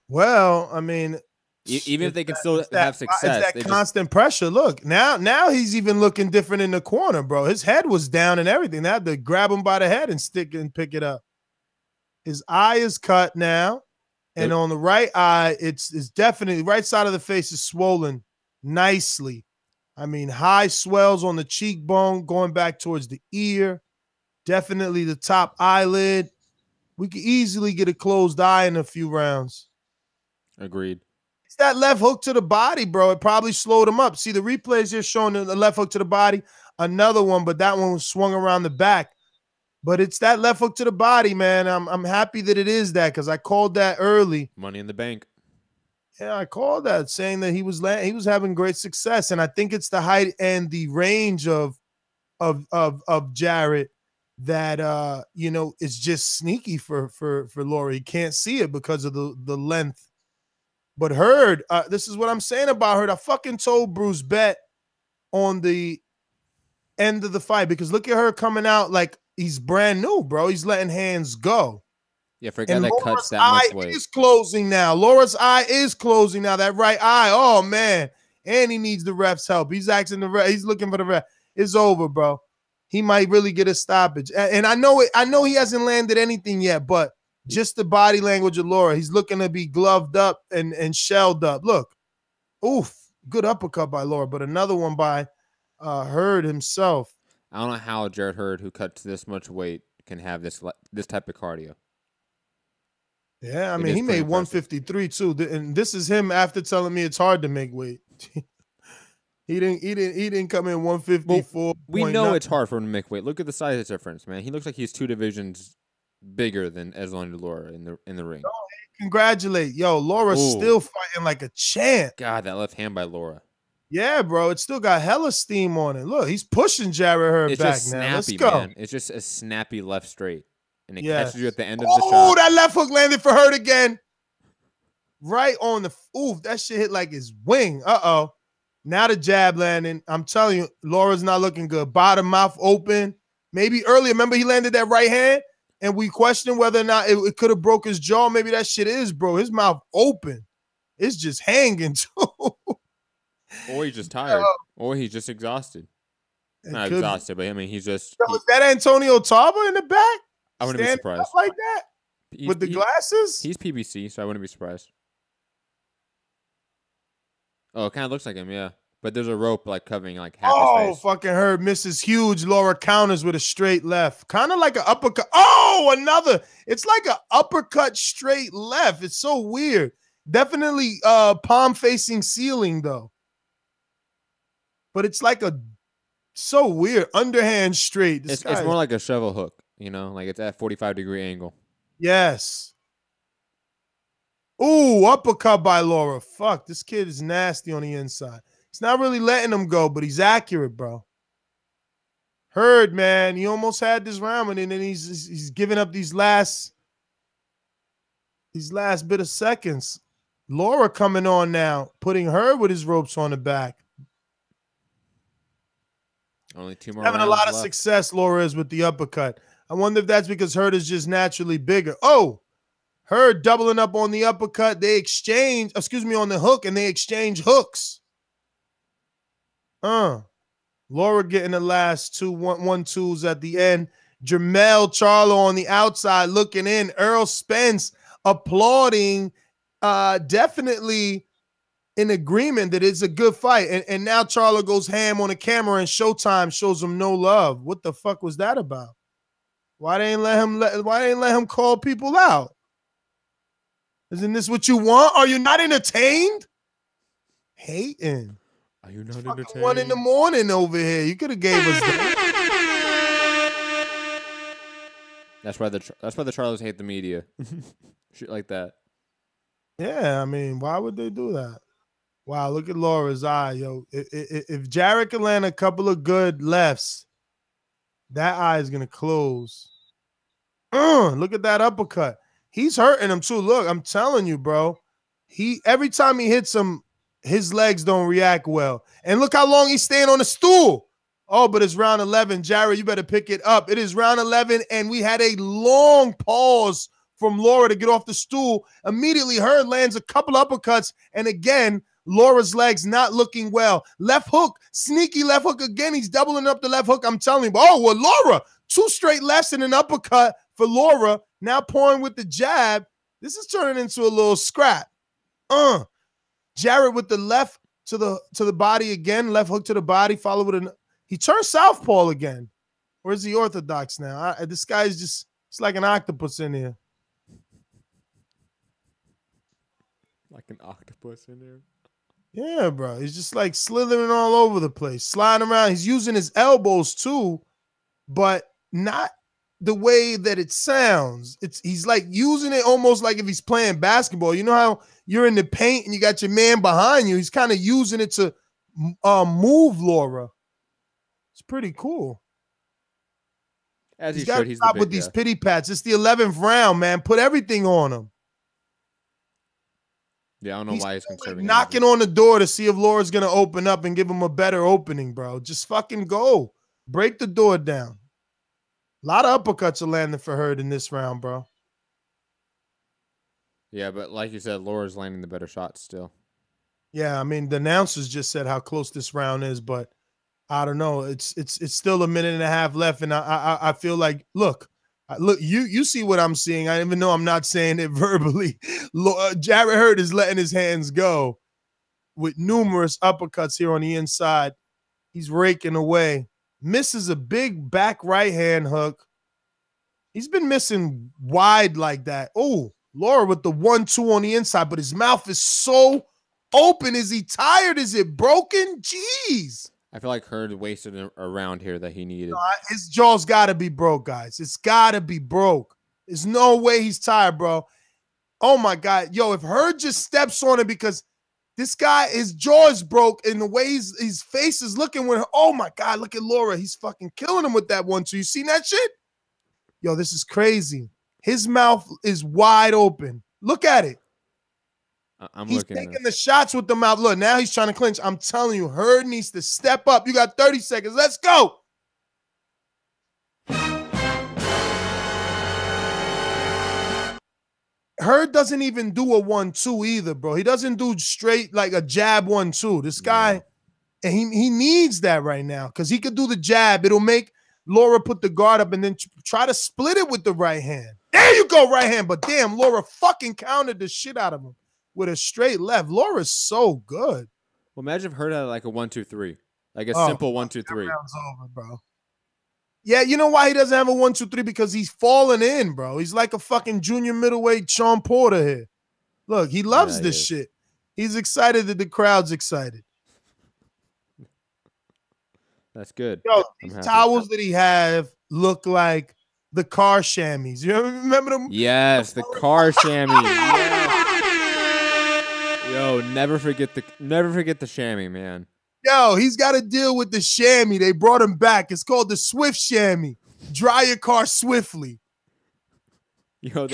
Well, I mean, even if they can still have success, it's that constant pressure. Look, now he's even looking different in the corner, bro. His head was down and everything. They had to grab him by the head and stick and pick it up. His eye is cut now, and on the right eye, it's definitely right side of the face is swollen nicely. I mean, high swells on the cheekbone going back towards the ear. Definitely the top eyelid. We could easily get a closed eye in a few rounds. Agreed. It's that left hook to the body, bro. It probably slowed him up. See, the replays here showing the left hook to the body. Another one, but that one was swung around the back. But it's that left hook to the body, man. I'm happy that it is that because I called that early. Money in the bank. Yeah, I called that saying that he was having great success, and I think it's the height and the range of Jarrett that is just sneaky for Lara. He can't see it because of the length. But Hurd, this is what I'm saying about Hurd. I fucking told Bruce bet on the end of the fight because look at her coming out like he's brand new, bro. He's letting hands go. Yeah, for a guy that cuts that much weight. Is closing now. Laura's eye is closing now. That right eye. Oh man, and he needs the ref's help. He's asking the ref. He's looking for the ref. It's over, bro. He might really get a stoppage. And I know it. I know he hasn't landed anything yet, but just the body language of Lara. He's looking to be gloved up and shelled up. Look, oof, good uppercut by Lara, but another one by Hurd himself. I don't know how Jarrett Hurd, who cuts this much weight, can have this type of cardio. Yeah, I mean, he made 153 too, and this is him after telling me it's hard to make weight. He didn't come in 154. Well, we know it's hard for him to make weight. Look at the size difference, man. He looks like he's 2 divisions bigger than Erislandy Lara in the ring. Congratulate, yo, Laura's still fighting like a champ. God, that left hand by Lara. Yeah, bro, it still got hella steam on it. Look, he's pushing Jarrett Hurd back just now. Snappy, Let's go. Man. It's just a snappy left straight. And it catches you at the end of the shot. Oh, that left hook landed for Hurd again. Right on the that shit hit like his wing. Uh-oh. Now the jab landing. I'm telling you, Laura's not looking good. Bottom mouth open. Maybe earlier, remember he landed that right hand? And we questioned whether or not it could have broke his jaw. Maybe that shit is, bro. His mouth open. It's just hanging, too. Or he's just tired. Or he's just exhausted. Not exhausted, but I mean, he's just. Is that Antonio Tarver in the back? I wouldn't be surprised. Like that? With the glasses? He's PBC, so I wouldn't be surprised. Oh, it kind of looks like him, yeah. But there's a rope like covering like half his face. Fucking Hurd misses huge. Lara counters with a straight left. Kind of like an uppercut. Oh, another. It's like an uppercut straight left. It's so weird. Definitely palm facing ceiling though. But it's like so weird. Underhand straight. It's more like a shovel hook, you know, like it's at 45-degree angle. Yes. Ooh, uppercut by Lara. Fuck, this kid is nasty on the inside. He's not really letting him go, but he's accurate, bro. Hurd, man, he almost had this round, and then he's giving up these last bit of seconds. Lara coming on now, putting Hurd with his ropes on the back. Only 2 more. Having a lot of success, Lara is with the uppercut. I wonder if that's because Hurd is just naturally bigger. Oh, Hurd doubling up on the uppercut. They exchange, on the hook, and they exchange hooks. Lara getting the last 2 1-2s at the end. Jermell Charlo on the outside looking in. Errol Spence applauding, definitely in agreement that it's a good fight. And now Charlo goes ham on the camera and Showtime shows him no love. What the fuck was that about? Why they ain't let him call people out? Isn't this what you want? Are you not entertained? Hating. Are you not entertained? 1 in the morning over here. You could have gave us that. That's why the Charlos hate the media. Shit like that. Yeah, I mean, why would they do that? Wow, look at Lara's eye, yo. If Jarrett can land a couple of good lefts, that eye is gonna close. Look at that uppercut. He's hurting him too. Look, I'm telling you, bro. Every time he hits him, his legs don't react well. And look how long he's staying on the stool. Oh, but it's round 11. Jarrett, you better pick it up. It is round 11, and we had a long pause from Lara to get off the stool. Immediately, Hurd lands a couple uppercuts, and again, Lara's legs not looking well. Left hook, sneaky left hook again. He's doubling up the left hook. I'm telling you. Oh, well, Lara, 2 straight lefts and an uppercut for Lara. Now pouring with the jab. This is turning into a little scrap. Jarrett with the left to the body again. Left hook to the body. Follow with he turns southpaw again. Or is he orthodox now? This guy's just, it's like an octopus in here. Like an octopus in there? Yeah, bro. He's just like slithering all over the place, sliding around. He's using his elbows too, but not the way that it sounds. He's like using it almost like if he's playing basketball. You know how you're in the paint and you got your man behind you? He's kind of using it to move Lara. It's pretty cool. As he got should, to he's stop with these pity pats. It's the 11th round, man. Put everything on him. Yeah, I don't know why he's conserving. Knocking on the door to see if Lara's going to open up and give him a better opening, bro. Just fucking go. Break the door down. A lot of uppercuts are landing for Hurd in this round, bro. Yeah, but like you said, Lara's landing the better shots still. Yeah, I mean, the announcers just said how close this round is, but I don't know. It's still a minute and a half left, and I feel like, look, you see what I'm seeing. I even though I'm not saying it verbally. Jarrett Hurd is letting his hands go with numerous uppercuts here on the inside. He's raking away. Misses a big back right hand hook. He's been missing wide like that. Oh, Lara with the 1-2 on the inside, but his mouth is so open. Is he tired? Is it broken? Jeez. I feel like Hurd wasted a round here that he needed. His jaw's got to be broke, guys. It's got to be broke. There's no way he's tired, bro. Oh, my God. Yo, if Hurd just steps on it because this guy, his jaw is broke and the way his face is looking when, oh, my God, look at Lara. He's fucking killing him with that 1-2. You seen that shit? Yo, this is crazy. His mouth is wide open. Look at it. He's taking the shots with the mouth. Look, now he's trying to clinch. I'm telling you, Hurd needs to step up. You got 30 seconds. Let's go. Hurd doesn't even do a 1-2 either, bro. He doesn't do straight like a jab 1-2. This guy, And he needs that right now because he could do the jab. It'll make Lara put the guard up and then try to split it with the right hand. There you go, right hand. But damn, Lara fucking countered the shit out of him with a straight left. Lara's so good. Well, imagine if Hurd had like a 1-2-3. Like a simple 1-2-3. Round's over, bro. Yeah, you know why he doesn't have a 1-2-3? Because he's falling in, bro. He's like a fucking junior middleweight Sean Porter here. Look, he loves this shit. He's excited that the crowd's excited. That's good. Yo, these towels that he have look like the car chamois. You remember them? Yes, the car chamois. Yes. Yo, never forget the chamois, man. Yo, he's got to deal with the chamois. They brought him back. It's called the Swift chamois. Dry your car swiftly. Yo,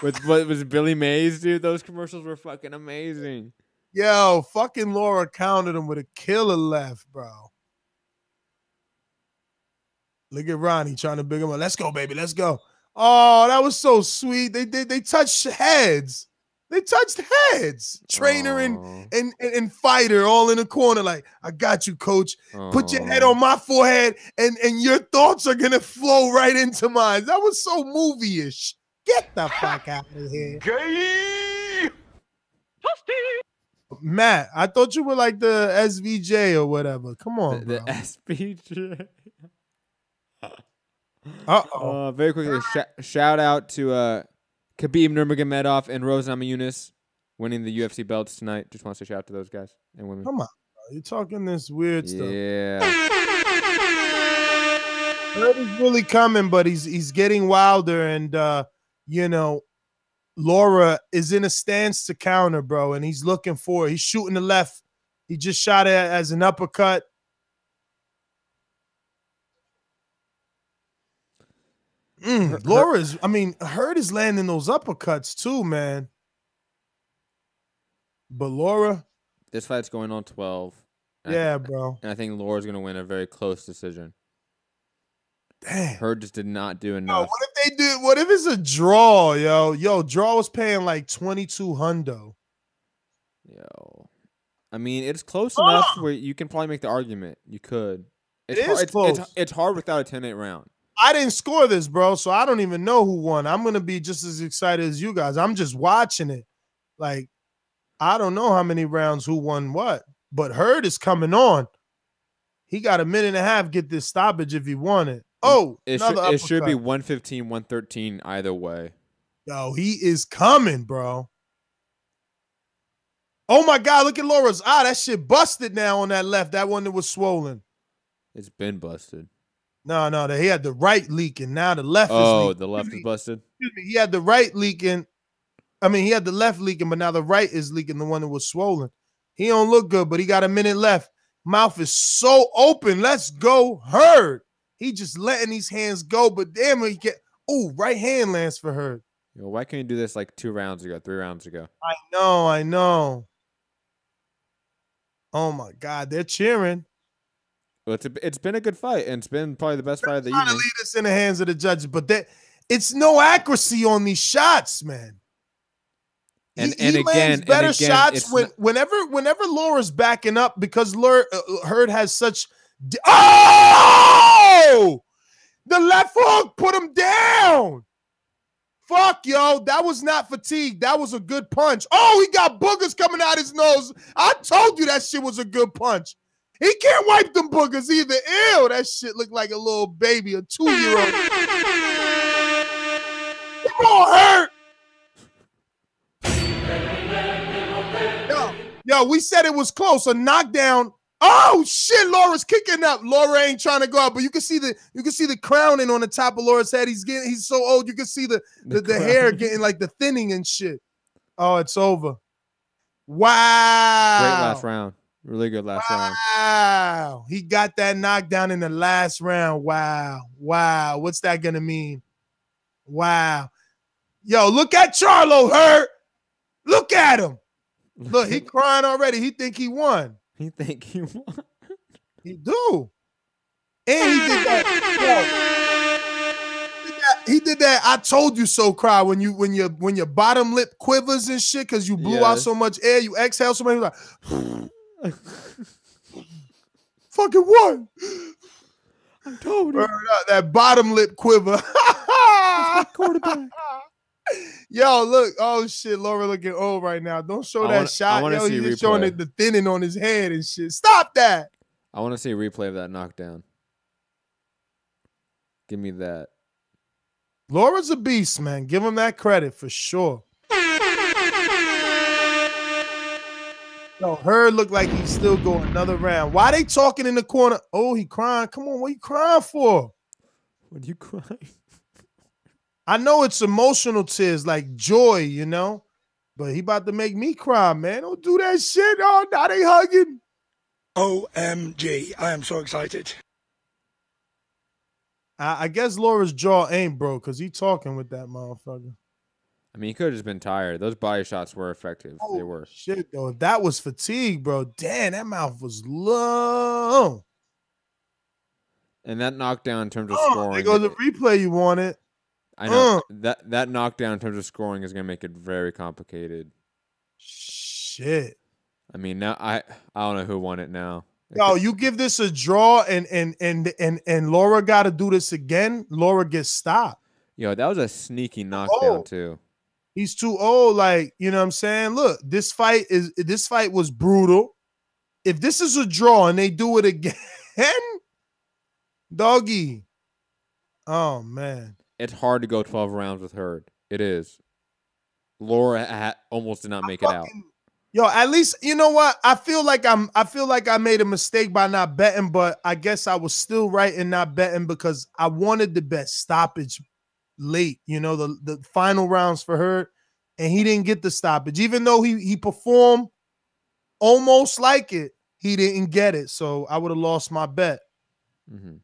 with what was Billy Mays, dude? Those commercials were fucking amazing. Yo, fucking Lara countered him with a killer left, bro. Look at Ronnie trying to big him up. Let's go, baby. Let's go. Oh, that was so sweet. They touched heads. They touched heads. Trainer and fighter all in the corner. Like, I got you, coach. Put your head on my forehead, and your thoughts are gonna flow right into mine. That was so movie-ish. Get the fuck out of here. Gay. Matt, I thought you were like the SVJ or whatever. Come on, the bro. SVJ. Uh-oh. Very quickly, shout out to Khabib Nurmagomedov and Rose Namajunas winning the UFC belts tonight. Just want to say shout out to those guys and women. Come on, bro. You're talking this weird stuff. Yeah. Hurd is really coming, but he's getting wilder, and you know, Lara is in a stance to counter, bro, and he's looking for it. He's shooting the left. He just shot it as an uppercut. Hurd is landing those uppercuts too, man. But Lara, this fight's going on 12. Yeah, bro. And I think Lara's going to win a very close decision. Damn. Hurd just did not do enough. What if they do? What if it's a draw, yo? Yo, draw was paying like 2,200. Yo, I mean, it's close enough where you can probably make the argument. You could. It's close. It's hard without a 10-8 round. I didn't score this, bro, so I don't even know who won. I'm gonna be just as excited as you guys. I'm just watching it. Like, I don't know how many rounds, who won what, but Hurd is coming on. He got a minute and a half get this stoppage if he wanted. Oh, it should be 115, 113 either way. Yo, he is coming, bro. Oh my God, look at Lara's eye. That shit busted now on that left. That one that was swollen. It's been busted. No, he had the right leaking. Now the left is leaking. Oh, the left is busted? Excuse me. He had the right leaking. I mean, he had the left leaking, but now the right is leaking, the one that was swollen. He don't look good, but he got a minute left. Mouth is so open. Let's go, Hurd. He just letting these hands go, but damn, he get. Ooh, right hand lands for Hurd. Yo, why can't you do this like 2 rounds ago, 3 rounds ago? I know. Oh my God, they're cheering. Well, it's been a good fight, and it's been probably the best fight of the evening. Trying to leave this in the hands of the judges, but it's no accuracy on these shots, man. He lands better shots whenever Lara's backing up because Hurd has such. Oh, the left hook put him down. Fuck, yo, that was not fatigue. That was a good punch. Oh, he got boogers coming out his nose. I told you that shit was a good punch. He can't wipe them boogers either. Ew, that shit looked like a little baby, a 2-year-old. Come on, Hurd. Yo, we said it was close. A knockdown. Oh shit, Lara's kicking up. Lara ain't trying to go out, but you can see the crowning on the top of Lara's head. He's so old. You can see the hair getting like the thinning and shit. Oh, it's over. Wow. Great last round. Really good last round. Wow. He got that knockdown in the last round. Wow. What's that gonna mean? Wow. Yo, look at Charlo, Hurd. Look at him. Look, he crying already. He think he won. He think he won. He do. And he did that. Yo, he did that. I told you so cry when your bottom lip quivers and shit because you blew out so much air. You exhale so much. Like, Fucking what? I told you. That bottom lip quiver. Quarterback. Yo, look. Oh, shit. Laura looking old right now. Don't show that shot. Yo, he's just showing the thinning on his head and shit. Stop that. I want to see a replay of that knockdown. Give me that. Laura's a beast, man. Give him that credit for sure. Yo, Hurd looked like he's still going another round. Why they talking in the corner? Oh, he crying. Come on, what you crying for? What are you crying? I know it's emotional tears, like joy, you know, but he about to make me cry, man. Don't do that shit. Oh, now they hugging. OMG, I am so excited. I guess Laura's jaw ain't broke because he talking with that motherfucker. I mean, he could have just been tired. Those body shots were effective. Oh, they were. Shit, though. If that was fatigue, bro, damn, that mouth was low. And that knockdown in terms of scoring. There goes the replay you wanted. I know. That knockdown in terms of scoring is going to make it very complicated. Shit. I mean, now I don't know who won it now. Yo, you give this a draw and Laura got to do this again. Laura gets stopped. Yo, that was a sneaky knockdown too. He's too old. Like, you know what I'm saying? Look, this fight was brutal. If this is a draw and they do it again, doggy. Oh man. It's hard to go 12 rounds with Hurd. It is. Laura almost did not make it out. Yo, at least you know what? I feel like I made a mistake by not betting, but I guess I was still right in not betting because I wanted the bet stoppage late, you know, the final rounds for Hurd, and he didn't get the stoppage. Even though he performed almost like it, he didn't get it. So I would have lost my bet. Mm-hmm.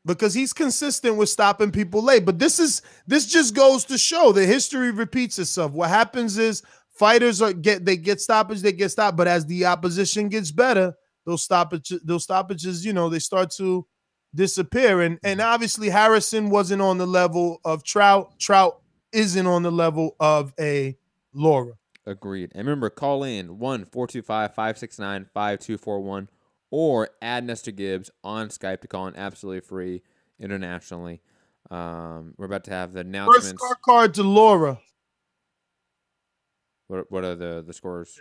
Because he's consistent with stopping people late. But this just goes to show that history repeats itself. What happens is fighters get stoppage, they get stopped, but as the opposition gets better, those stoppages, you know, they start to disappear. And obviously Harrison wasn't on the level of Trout. Trout isn't on the level of a Lara. Agreed. And remember, call in 1-425-569-5241 or add Nestor Gibbs on Skype to call in absolutely free internationally. We're about to have the announcements. First card to Lara. What are the scores?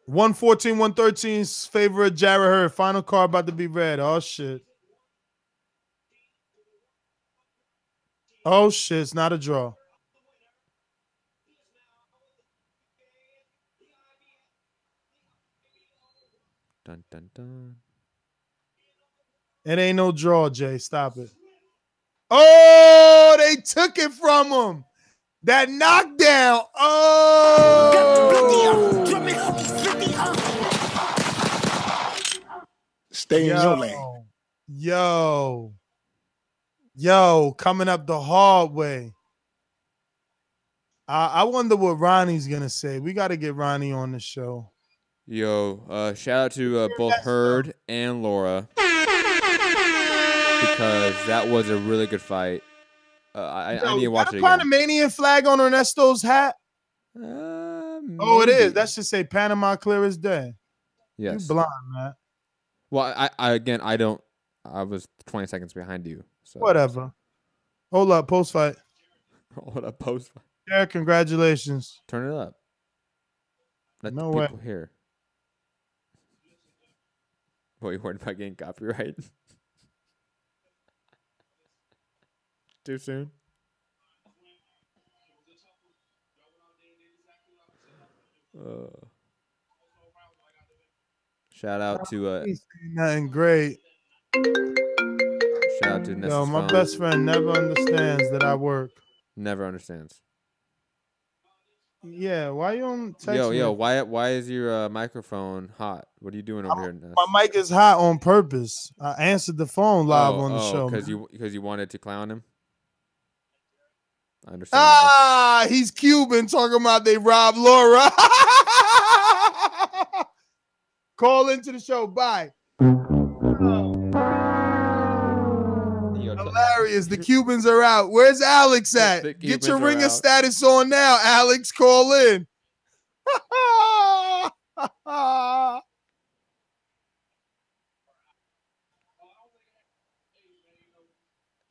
114-113's favor of Jarrett Hurd. Final card about to be read. Oh shit. Oh shit, it's not a draw. Dun, dun, dun. It ain't no draw, Jay. Stop it. Oh, they took it from him. That knockdown. Oh. Stay in your lane. Yo, coming up the hard way. I wonder what Ronnie's going to say. We got to get Ronnie on the show. Yo, shout out to both Hurd and Lara because that was a really good fight. I need to watch it again. A Panamanian flag on Ernesto's hat? Oh, it is. That should say Panama clear as day. Yes. You blind, man. Well, I was 20 seconds behind you. So. Whatever. Hold up, post fight. Hold up, post fight. Yeah, congratulations. Turn it up. Let no the way. people hear. What, you worried about getting copyright? Too soon? Shout out to nothing great. Shout out to Nestor. Yo, my best friend never understands that I work. Never understands. Yeah, why you don't text me? Yo, why is your microphone hot? What are you doing over here? Ness? My mic is hot on purpose. I answered the phone live on the show. Because you wanted to clown him? I understand. He's Cuban talking about they robbed Lara. Call into the show. Bye. Hilarious. The Cubans are out. Where's Alex at? Get your ringer status on now, Alex. Call in.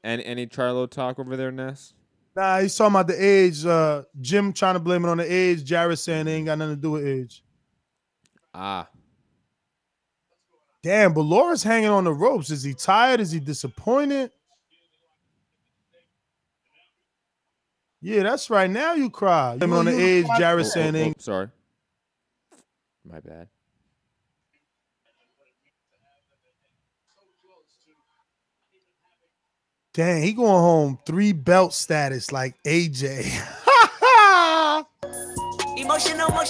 And any Charlo talk over there, Ness? Nah, he's talking about the age. Jim trying to blame it on the age. Jarrett saying it ain't got nothing to do with age. Ah. Damn, but Laura's hanging on the ropes. Is he tired? Is he disappointed? Yeah, that's right. Now you cry. Blame it on the age. Jarrett saying it ain't. Sorry. My bad. Dang, he going home 3 belt status like AJ. Emotional. Go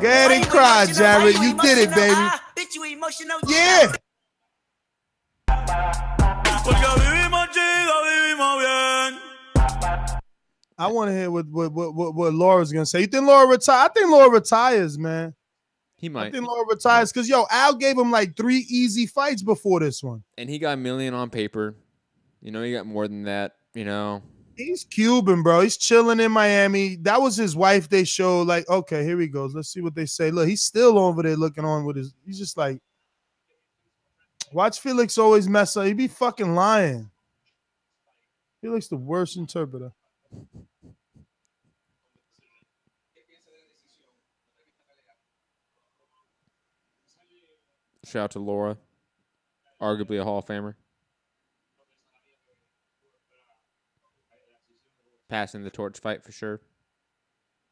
ahead and cry, Jarrett. You did it, baby. Bitch, you emotional. Yeah. I want to hear what Laura's gonna say. You think Laura retire? I think Laura retires, man. He might. I think Laura retires because Al gave him like 3 easy fights before this one. And he got $1 million on paper. He got more than that, He's Cuban, bro. He's chilling in Miami. That was his wife they showed. Like, okay, here he goes. Let's see what they say. Look, he's still over there looking on with his. He's just like, watch Felix always mess up. He be fucking lying. Felix the worst interpreter. Shout out to Laura. Arguably a Hall of Famer. Passing the torch fight for sure.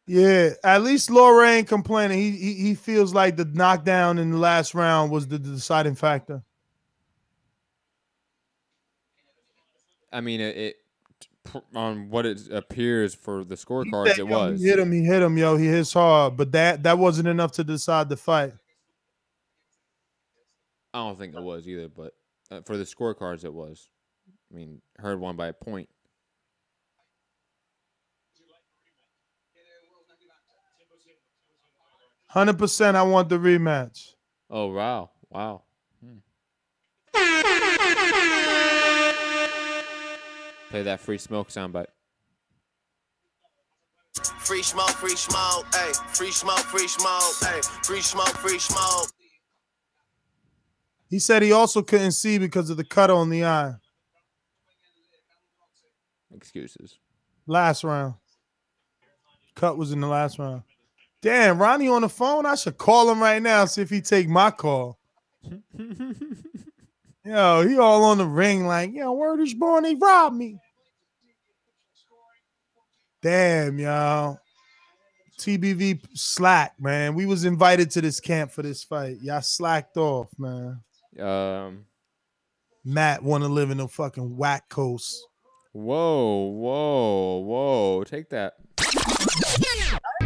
Yeah, at least Laura ain't complaining. He feels like the knockdown in the last round was the deciding factor. I mean, it on what it appears for the scorecards, it was. He hit him, yo. He hits hard, but that wasn't enough to decide the fight. I don't think it was either, but for the scorecards, it was. I mean, Hurd won by a point. $100%. I want the rematch. Oh wow! Play that free smoke soundbite. Free smoke, hey. Free smoke, hey. Free smoke. He said he also couldn't see because of the cut on the eye. Excuses. Last round. Cut was in the last round. Damn, Ronnie on the phone? I should call him right now, see if he take my call. Yo, he all on the ring like, word is born, they robbed me. Damn, y'all. TBV slack, man. We was invited to this camp for this fight. Y'all slacked off, man. Matt want to live in the fucking whack coast. Whoa. Take that.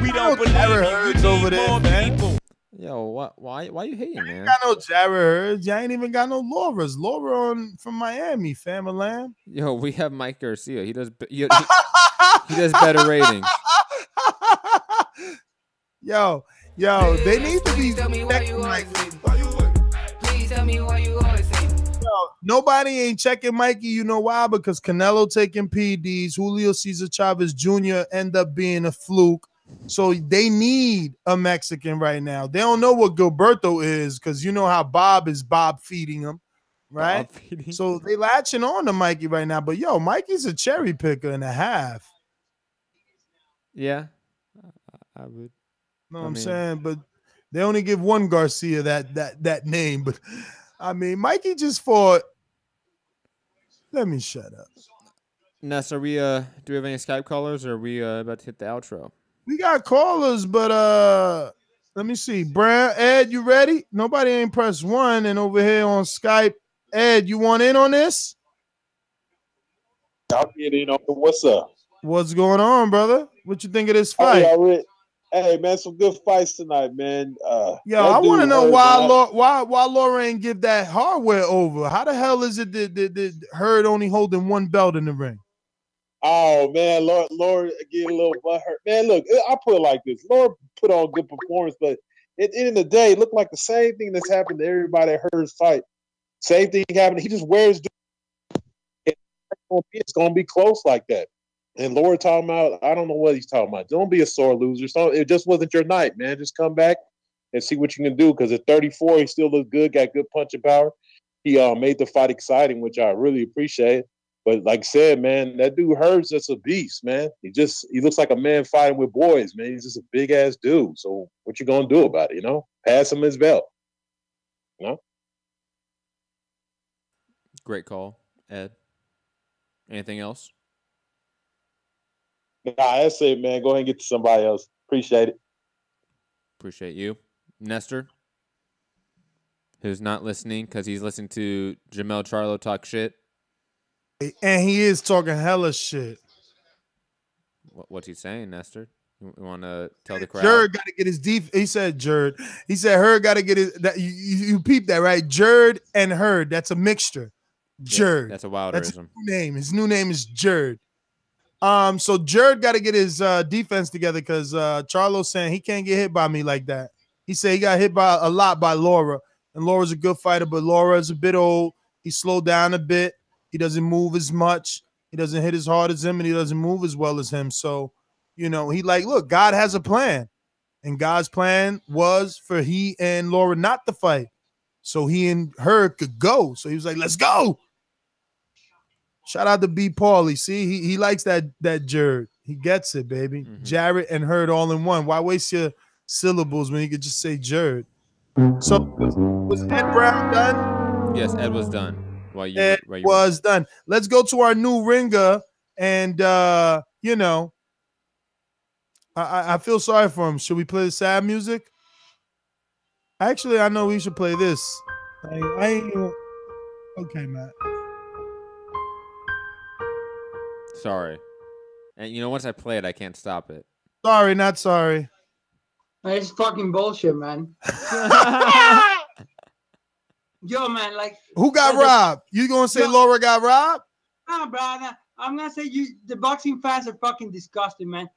We don't believe Jarrett Hurd's over there, man. Yo, why you hating, man? Ain't got no Jarrett Hurd. You ain't even got no Laura's. Laura from Miami, family lamb. Yo, we have Mikey Garcia. He does he does better ratings. Yo, they need to be. Please tell me why you always say. Nobody ain't checking Mikey. You know why? Because Canelo taking PDs, Julio Cesar Chavez Jr. end up being a fluke. So they need a Mexican right now. They don't know what Gilberto is because you know how Bob feeding him, right? So they latching on to Mikey right now. But Mikey's a cherry picker and a half. Yeah, I would. Know what I'm saying? But they only give one Garcia that name. But I mean, Mikey just fought. Let me shut up. Ness, are we do we have any Skype callers or are we about to hit the outro? We got callers, but let me see. Ed, you ready? Nobody ain't pressed 1, and over here on Skype, Ed, you want in on this? I'll get in on it. What's up? What's going on, brother? What you think of this fight? Hey, man, some good fights tonight, man. I want to know why Laura ain't give that hardware over. How the hell is it that Hurd only holding 1 belt in the ring? Oh, man, Laura getting a little butthurt. Man, look, I put it like this. Laura put on good performance, but at the end of the day, it looked like the same thing that's happened to everybody at Hurd's fight. Same thing happened. He just wears it's going to be close like that. And Laura talking about, I don't know what he's talking about. Don't be a sore loser. So it just wasn't your night, man. Just come back and see what you can do. Because at 34, he still looks good, got good punching power. He made the fight exciting, which I really appreciate. But like I said, man, that dude Hurd's just a beast, man. He looks like a man fighting with boys, man. He's just a big ass dude. So what you gonna do about it? You know, pass him his belt. You know. Great call, Ed. Anything else? Nah, that's it, man. Go ahead and get to somebody else. Appreciate it. Appreciate you, Nestor, who's not listening because he's listening to Jermell Charlo talk shit. And he is talking hella shit. What's he saying, Nestor? You want to tell the crowd? Hurd got to get his He said Hurd. He said Hurd got to get his. You peep that, right? Hurd and Hurd. That's a mixture. Hurd. Yeah, that's a Wilderism. That's his new name. His new name is Hurd. So Hurd got to get his defense together because Charlo's saying he can't get hit by me like that. He said he got hit by a lot by Lara, and Laura's a good fighter, but Lara is a bit old. He slowed down a bit. He doesn't move as much. He doesn't hit as hard as him, and he doesn't move as well as him. So, you know, he like, look, God has a plan, and God's plan was for he and Lara not to fight, so he and her could go. So he was like, let's go. Shout out to B. Paulie. See, he likes that Hurd. He gets it, baby. Jarrett and Hurd all in one. Why waste your syllables when you could just say Hurd? So was Ed Brown done? Yes, Ed was done. Ed was done. Let's go to our new ringer, and you know, I feel sorry for him. Should we play the sad music? Actually, I know we should play this. Okay, Matt. Sorry. And you know, once I play it, I can't stop it. Sorry, not sorry. It's fucking bullshit, man. Yo, man, like who got robbed? You gonna say Lara got robbed? Nah, bro. I'm gonna say the boxing fans are fucking disgusting, man.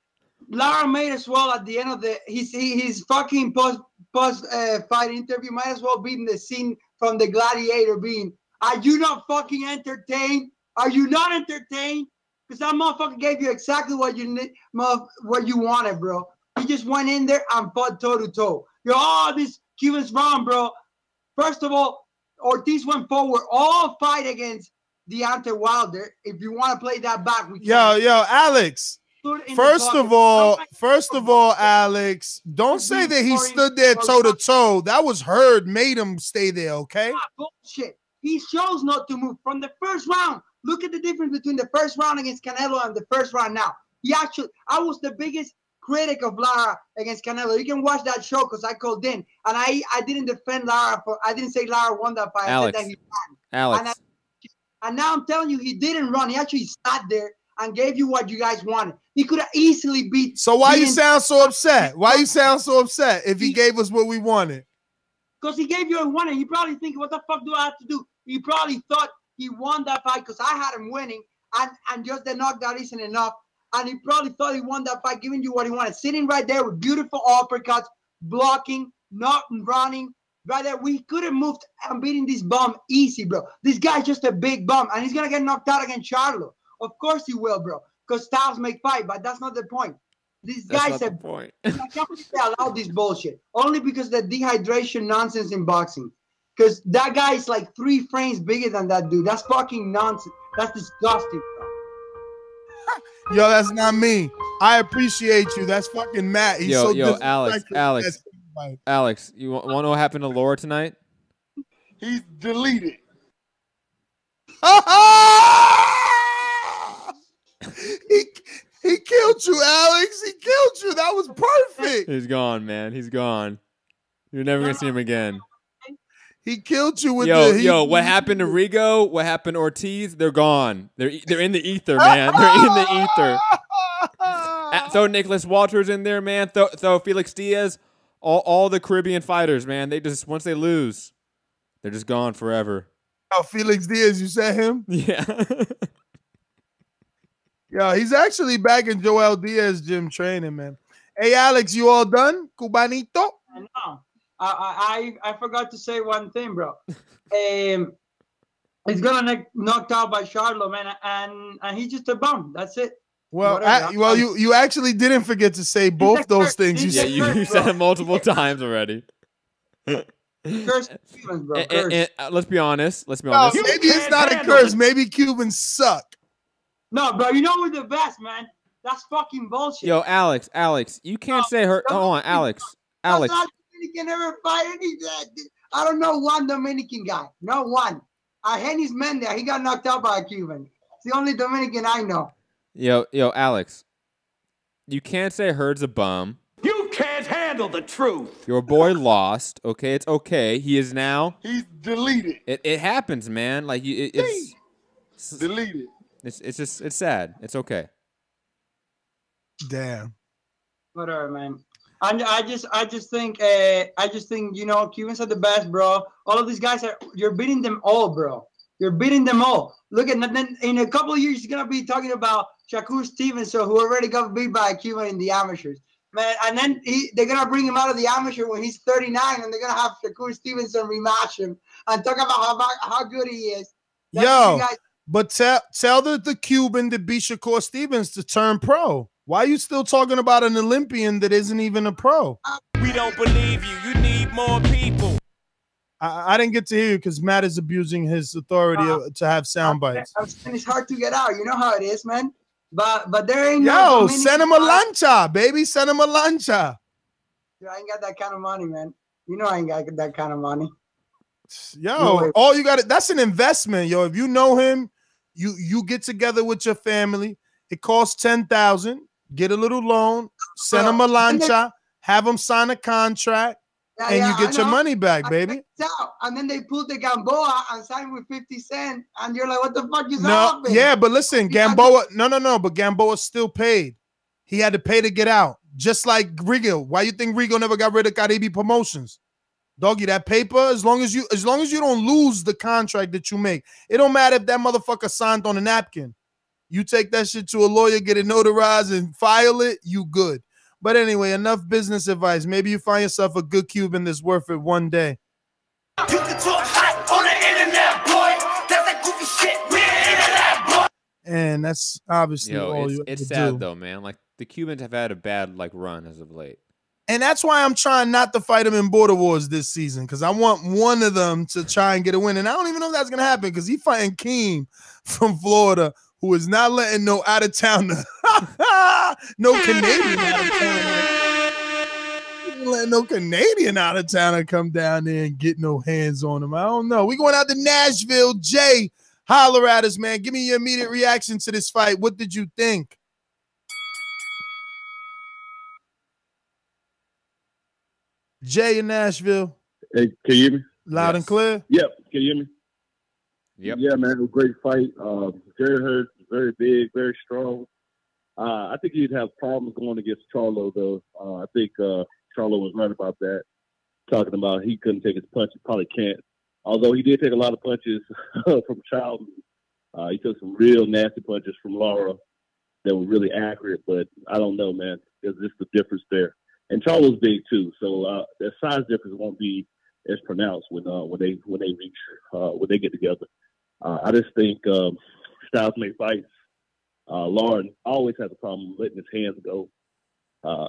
Lara made as well at the end of his fucking post fight interview. Might as well be in the scene from the Gladiator. Are you not fucking entertained? Are you not entertained? Because that motherfucker gave you exactly what you wanted, bro. He just went in there and fought toe to toe. This Cuban's wrong, bro. First of all, Ortiz went forward all fight against Deontay Wilder. If you want to play that back, we can. Yo, Alex. First of all, Alex, don't say that he stood there toe to toe. That was Hurd made him stay there, okay? Bullshit. He chose not to move from the first round. Look at the difference between the first round against Canelo and the first round now. I was the biggest critic of Lara against Canelo. You can watch that show because I called in, and I didn't defend Lara. I didn't say Lara won that fight. Alex, I said that he won. Alex. And now I'm telling you, he didn't run. He actually sat there and gave you what you guys wanted. He could have easily beat. So why you sound so upset? Why you sound so upset if he gave us what we wanted? Because he gave you what you wanted. He probably thinking, what the fuck do I have to do? He probably thought he won that fight because I had him winning, and just the knockout isn't enough. And he probably thought he won that fight, giving you what he wanted. Sitting right there with beautiful uppercuts, blocking, not running. Right there, we could have moved and beating this bum easy, bro. This guy's just a big bum, and he's going to get knocked out against Charlo. Of course he will, bro, because styles make fight, but that's not the point. This guy's a point. I can't believe they allowed this bullshit. Only because the dehydration nonsense in boxing. Because that guy is like 3 frames bigger than that dude. That's fucking nonsense. That's disgusting, bro. Yo, that's not me. I appreciate you. That's fucking Matt. He's so Alex, you want to know what happened to Lara tonight? He's deleted. He killed you, Alex. He killed you. That was perfect. He's gone, man. He's gone. You're never gonna see him again. He killed you with what happened to Rigo? What happened to Ortiz? They're gone. They're in the ether, man. They're in the ether. Throw Nicholas Walters in there, man. Throw Felix Diaz. All the Caribbean fighters, man. They just once they lose, they're just gone forever. Oh, Felix Diaz, you said him? Yeah. Yeah, he's actually back in Joel Diaz gym training, man. Hey, Alex, you all done? Cubanito? No. I forgot to say one thing, bro. He's gonna get knocked out by Charlo, man, and he's just a bum. That's it. Well, you actually didn't forget to say both those things. You said it multiple times already. Curse Cubans, bro. Curse. Let's be honest. Let's be No, honest. maybe it's not a curse. Maybe Cubans suck. No, bro, you know who's the best, man? That's fucking bullshit. Yo, Alex, you can't say her. Hold on, Alex. That's not Dominican ever fight any. I don't know one Dominican guy. No one. Henny's Mendez, he got knocked out by a Cuban. It's the only Dominican I know. Yo, Alex. You can't say Hurd's a bum. You can't handle the truth. Your boy lost. Okay, it's okay. He is now. He's deleted. It happens, man. Like it's deleted. It's sad. It's okay. Damn. Whatever, man. I just think Cubans are the best, bro. All of these guys you're beating them all, bro. You're beating them all. Look at then in a couple of years you're gonna be talking about Shakur Stevenson, who already got beat by a Cuban in the amateurs, man. And then they're gonna bring him out of the amateur when he's 39, and they're gonna have Shakur Stevenson rematch him and talk about how good he is. But tell the Cuban to beat Shakur Stevens to turn pro. Why are you still talking about an Olympian that isn't even a pro? We don't believe you. You need more people. I didn't get to hear you because Matt is abusing his authority to have sound bites. It's hard to get out. You know how it is, man. But there ain't send him a lancha, baby. Send him a lancha. Dude, I ain't got that kind of money, man. You know I ain't got that kind of money. Yo, all you got that's an investment, yo. If you know him, you get together with your family. It costs $10,000. Get a little loan, send him a lancha, have him sign a contract, and you get your money back, baby. And then they pulled the Gamboa and signed with 50 Cent, and you're like, what the fuck is No, happening? yeah, but listen, Gamboa, no, but Gamboa still paid. He had to pay to get out, just like Rigo. Why you think Rigo never got rid of Caribe Promotions? Doggy, that paper, as long as you don't lose the contract that you make, it don't matter if that motherfucker signed on a napkin. You take that shit to a lawyer, get it notarized, and file it, you good. But anyway, enough business advice. Maybe you find yourself a good Cuban that's worth it one day. You can talk hot on the internet, boy. That's that goofy shit. We're internet, boy. And that's obviously all you it's do. sad though, man. Like the Cubans have had a bad run as of late. And that's why I'm trying not to fight them in Border Wars this season, because I want one of them to try and get a win. And I don't even know if that's going to happen, because he's fighting Keem from Florida, who is not letting no out-of-towner, no Canadian out-of-towner, letting no Canadian out-of-towner come down there and get no hands on him. I don't know. We going out to Nashville. Jay, holler at us, man. Give me your immediate reaction to this fight. What did you think? Jay in Nashville. Hey, can you hear me? Loud and clear? Yep. Can you hear me? Yep. Yeah, man, it was a great fight. Jarrett Hurd, very big, very strong. I think he'd have problems going against Charlo, though. I think Charlo was right about that, talking about he couldn't take his punches, probably can't. Although he did take a lot of punches from Charlo. He took some real nasty punches from Lara that were really accurate, but I don't know, man. There's just a difference there. And Charlo's big too, so the size difference won't be as pronounced when they get together. I just think styles make fights. Lauren always has a problem letting his hands go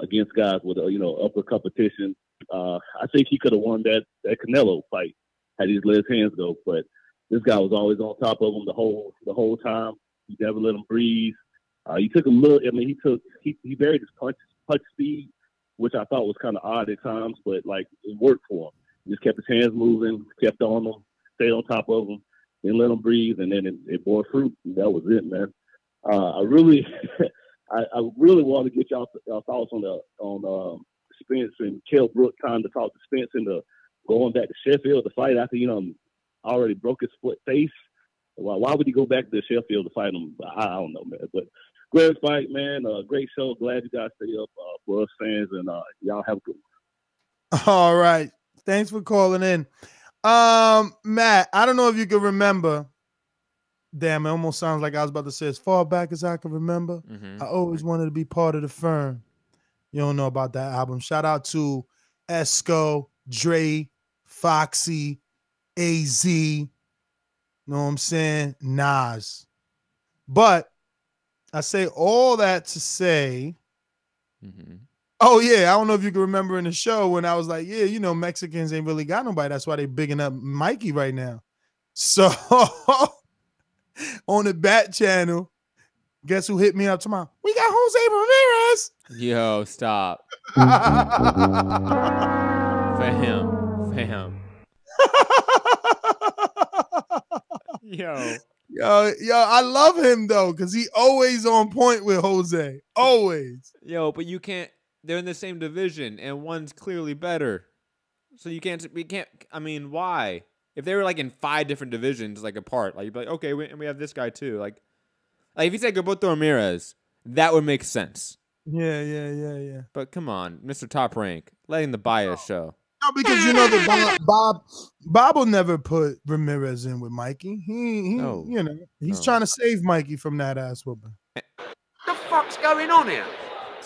against guys with upper competition. I think he could have won that Canelo fight had he let his hands go, but this guy was always on top of him the whole time. He never let him breathe. He took a little. I mean, he varied his punch speed, which I thought was kind of odd at times, but like it worked for him. He just kept his hands moving, kept on them, stayed on top of them, didn't let them breathe, and then it bore fruit. And that was it, man. I really want to get y'all thoughts on Spence and Kell Brook trying to talk to Spence into going back to Sheffield to fight after already broke his face. Why would he go back to Sheffield to fight him? I don't know, man. But great fight, man. Great show. Glad you guys stay up for us fans, and y'all have a good one. All right. Thanks for calling in. Matt, I don't know if you can remember. Damn, it almost sounds like I was about to say as far back as I can remember. I always wanted to be part of the firm. You don't know about that album. Shout out to Esco, Dre, Foxy, AZ. You know what I'm saying? Nas. But I say all that to say Oh yeah, I don't know if you can remember in the show when I was like, yeah, you know, Mexicans ain't really got nobody. That's why they bigging up Mikey right now. So on the Bat Channel, guess who hit me up tomorrow? We got Jose Ramirez. Yo, stop. Fam. Yo, I love him though, because he always on point with Jose. Always. Yo, but you can't. They're in the same division, and one's clearly better. So we can't. I mean, why? If they were like in 5 different divisions, like apart, like you'd be like, okay, and we have this guy too. Like if you said Gilberto Ramirez, that would make sense. Yeah. But come on, Mr. Top Rank, letting the bias show. No, because you know that Bob will never put Ramirez in with Mikey. He you know, he's trying to save Mikey from that ass whooping. The fuck's going on here?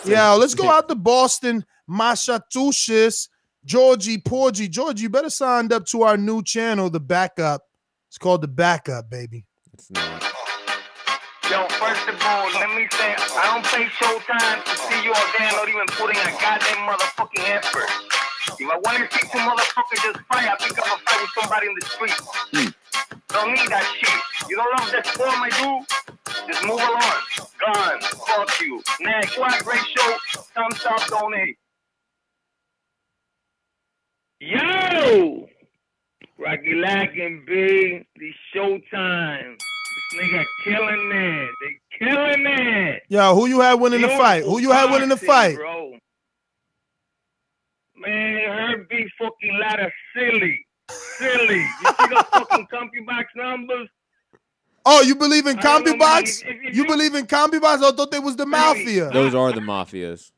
Yeah, let's go out to Boston, Massachusetts. Georgie Porgy. Georgie, you better sign up to our new channel, The Backup. It's called The Backup, baby. It's not. Yo, first of all, let me say, I don't pay Showtime to see you all there not even putting a goddamn motherfucking effort. If I want to see some motherfucker just fight, I pick up a fight with somebody in the street. Don't need that shit. You don't love that sport, my dude? Just move along. Gone. Fuck you. Next. You had a great show. Thumbs up, donate. Yo! Rocky Lagging, B. The Showtime. This nigga killing it. They killing it. Yo, who you had winning the fight? Who you had winning the fight? Bro. Man, Hurd be fucking Lara silly. Silly. You see those fucking CompuBox numbers? Oh, you believe in CompuBox? You believe in CompuBox? I thought they was the mafia. Those are the mafias.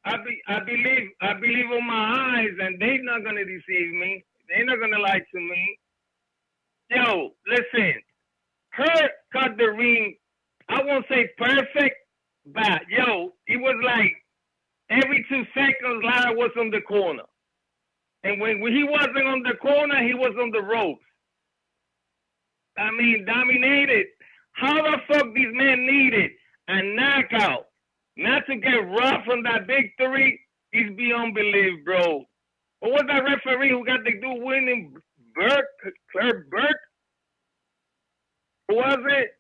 I believe on my eyes, and they're not gonna deceive me. They're not gonna lie to me. Yo, listen. Hurd cut the ring. I won't say perfect, but yo, it was like every 2 seconds, Lara was on the corner. And when he wasn't on the corner, he was on the ropes. I mean, dominated. How the fuck these men needed a knockout not to get robbed from that victory is beyond belief, bro. What was that referee who got the dude winning? Claire Burke? Who was it?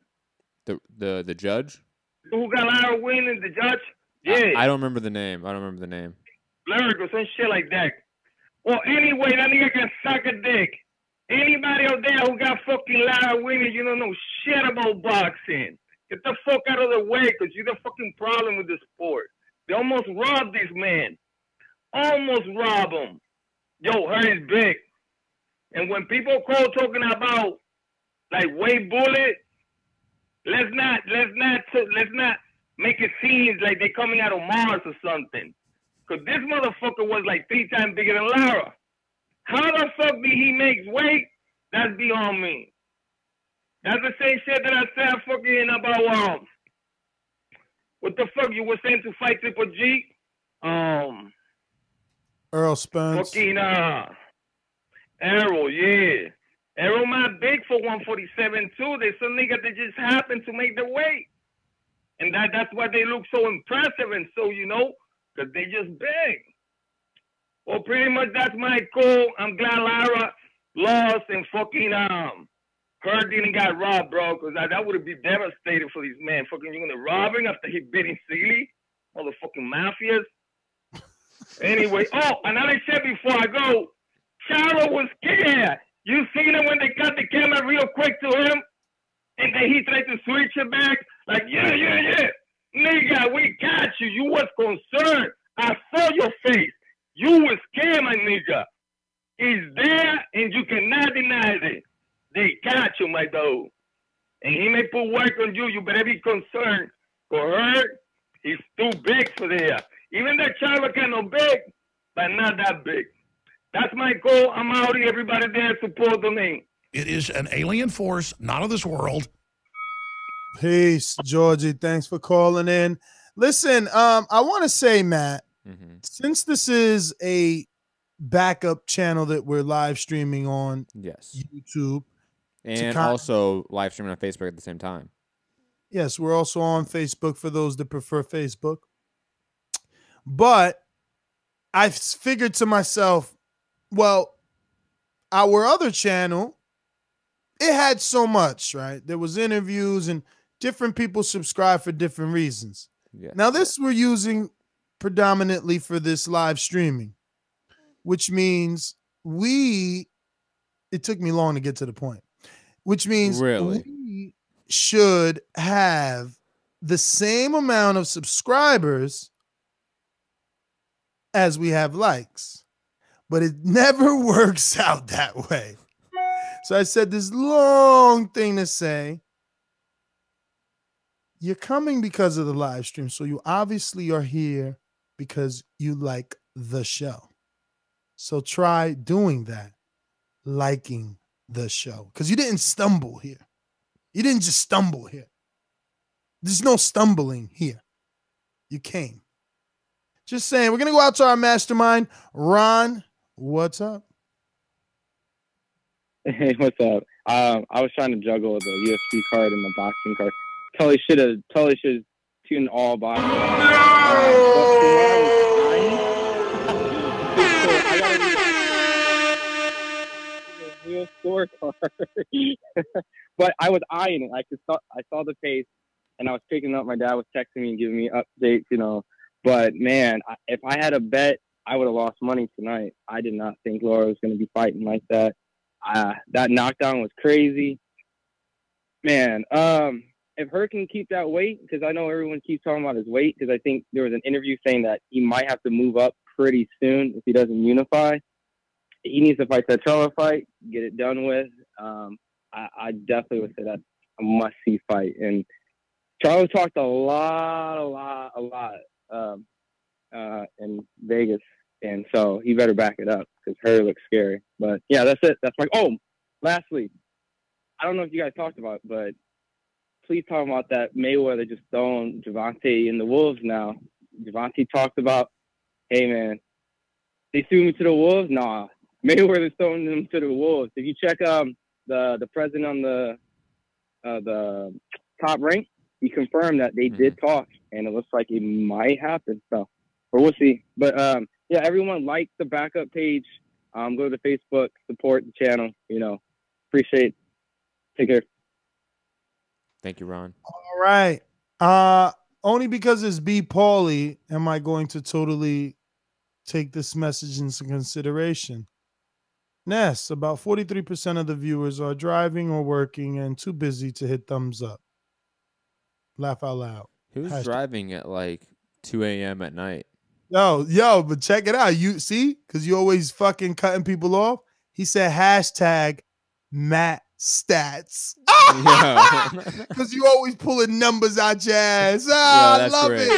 The judge? Who got Lara winning? The judge? Yeah. I don't remember the name. Blurg or some shit like that. Well, anyway, that nigga can suck a dick. Anybody out there who got fucking Lara winning, you don't know shit about boxing. Get the fuck out of the way, because you're the fucking problem with the sport. They almost robbed this man. Almost robbed him. Yo, Hurd is big. And when people call talking about like weight bullet, let's not make it seem like they're coming out of Mars or something. Because this motherfucker was like 3 times bigger than Lara. How the fuck did he make weight? That's beyond me. That's the same shit that I said fucking about what the fuck you were saying to fight Triple G? Errol Spence. Fucking Errol, yeah. Errol not big for 147 too. There's some nigga that just happened to make the weight. And that's why they look so impressive and so, you know, because they just big. Well, pretty much that's my call. I'm glad Lara lost and fucking Hurd didn't got robbed, bro, because that would have been devastating for these men. Fucking you gonna rob him after he beating Sealy? Motherfucking mafias. Anyway, another shit before I go. Charlo was scared. You seen him when they cut the camera real quick to him? And then he tried to switch it back? Like, yeah. Nigga, we got you. You was concerned. I saw your face. You was scared, my nigga. It's there, and you cannot deny it. They got you, my dog. And he may put work on you. You better be concerned. For Hurd, he's too big for there. Even the Charlo kind of big, but not that big. That's my goal. I'm out here. Everybody there support the name. It is an alien force, not of this world. Peace, Georgie. Thanks for calling in. Listen, I want to say, Matt, since this is a backup channel that we're live streaming on YouTube. And also live streaming on Facebook at the same time. Yes, we're also on Facebook for those that prefer Facebook. But I figured to myself, well, our other channel, it had so much, right? There was interviews and different people subscribe for different reasons. Yeah. Now this we're using predominantly for this live streaming, which means it took me long to get to the point, which means we should have the same amount of subscribers as we have likes, but it never works out that way. So I said this long thing to say, you're coming because of the live stream. So you obviously are here because you like the show. So try doing that, liking the show, because you didn't stumble here. You didn't just stumble here. There's no stumbling here. You came. Just saying, we're going to go out to our mastermind. Ron, what's up? Hey, what's up? I was trying to juggle the UFC card and the boxing card. Totally should have tuned all boxing. Real scorecard. But I was eyeing it. I saw the pace, and I was picking up. My dad was texting me and giving me updates, you know. But man, if I had a bet, I would have lost money tonight. I did not think Lara was going to be fighting like that. That knockdown was crazy, man. If Hurd can keep that weight, because I know everyone keeps talking about his weight, because I think there was an interview saying that he might have to move up pretty soon if he doesn't unify. He needs to fight that Charlo fight, get it done with. I definitely would say that's a must-see fight. And Charlo talked a lot in Vegas, and so he better back it up because Hurd looks scary. But yeah, that's it. That's like, oh, lastly, I don't know if you guys talked about it, but please talk about that Mayweather just throwing Gervonta in the wolves now. Gervonta talked about, hey man, they threw me to the wolves. Nah, Mayweather's throwing them to the wolves. If you check the president on the top rank, he confirmed that they did talk, and it looks like it might happen. So, but we'll see. But yeah, everyone like the backup page. Go to Facebook, support the channel. You know, appreciate it. Take care. Thank you, Ron. All right. Only because it's B. Pauly am I going to totally take this message into consideration. Ness, about 43% of the viewers are driving or working and too busy to hit thumbs up. Laugh out loud. Who's driving at like 2 a.m. at night? Yo, but check it out. You see, because you always fucking cutting people off. He said hashtag Matt Stats. Because you always pulling numbers out your ass. I love great. it.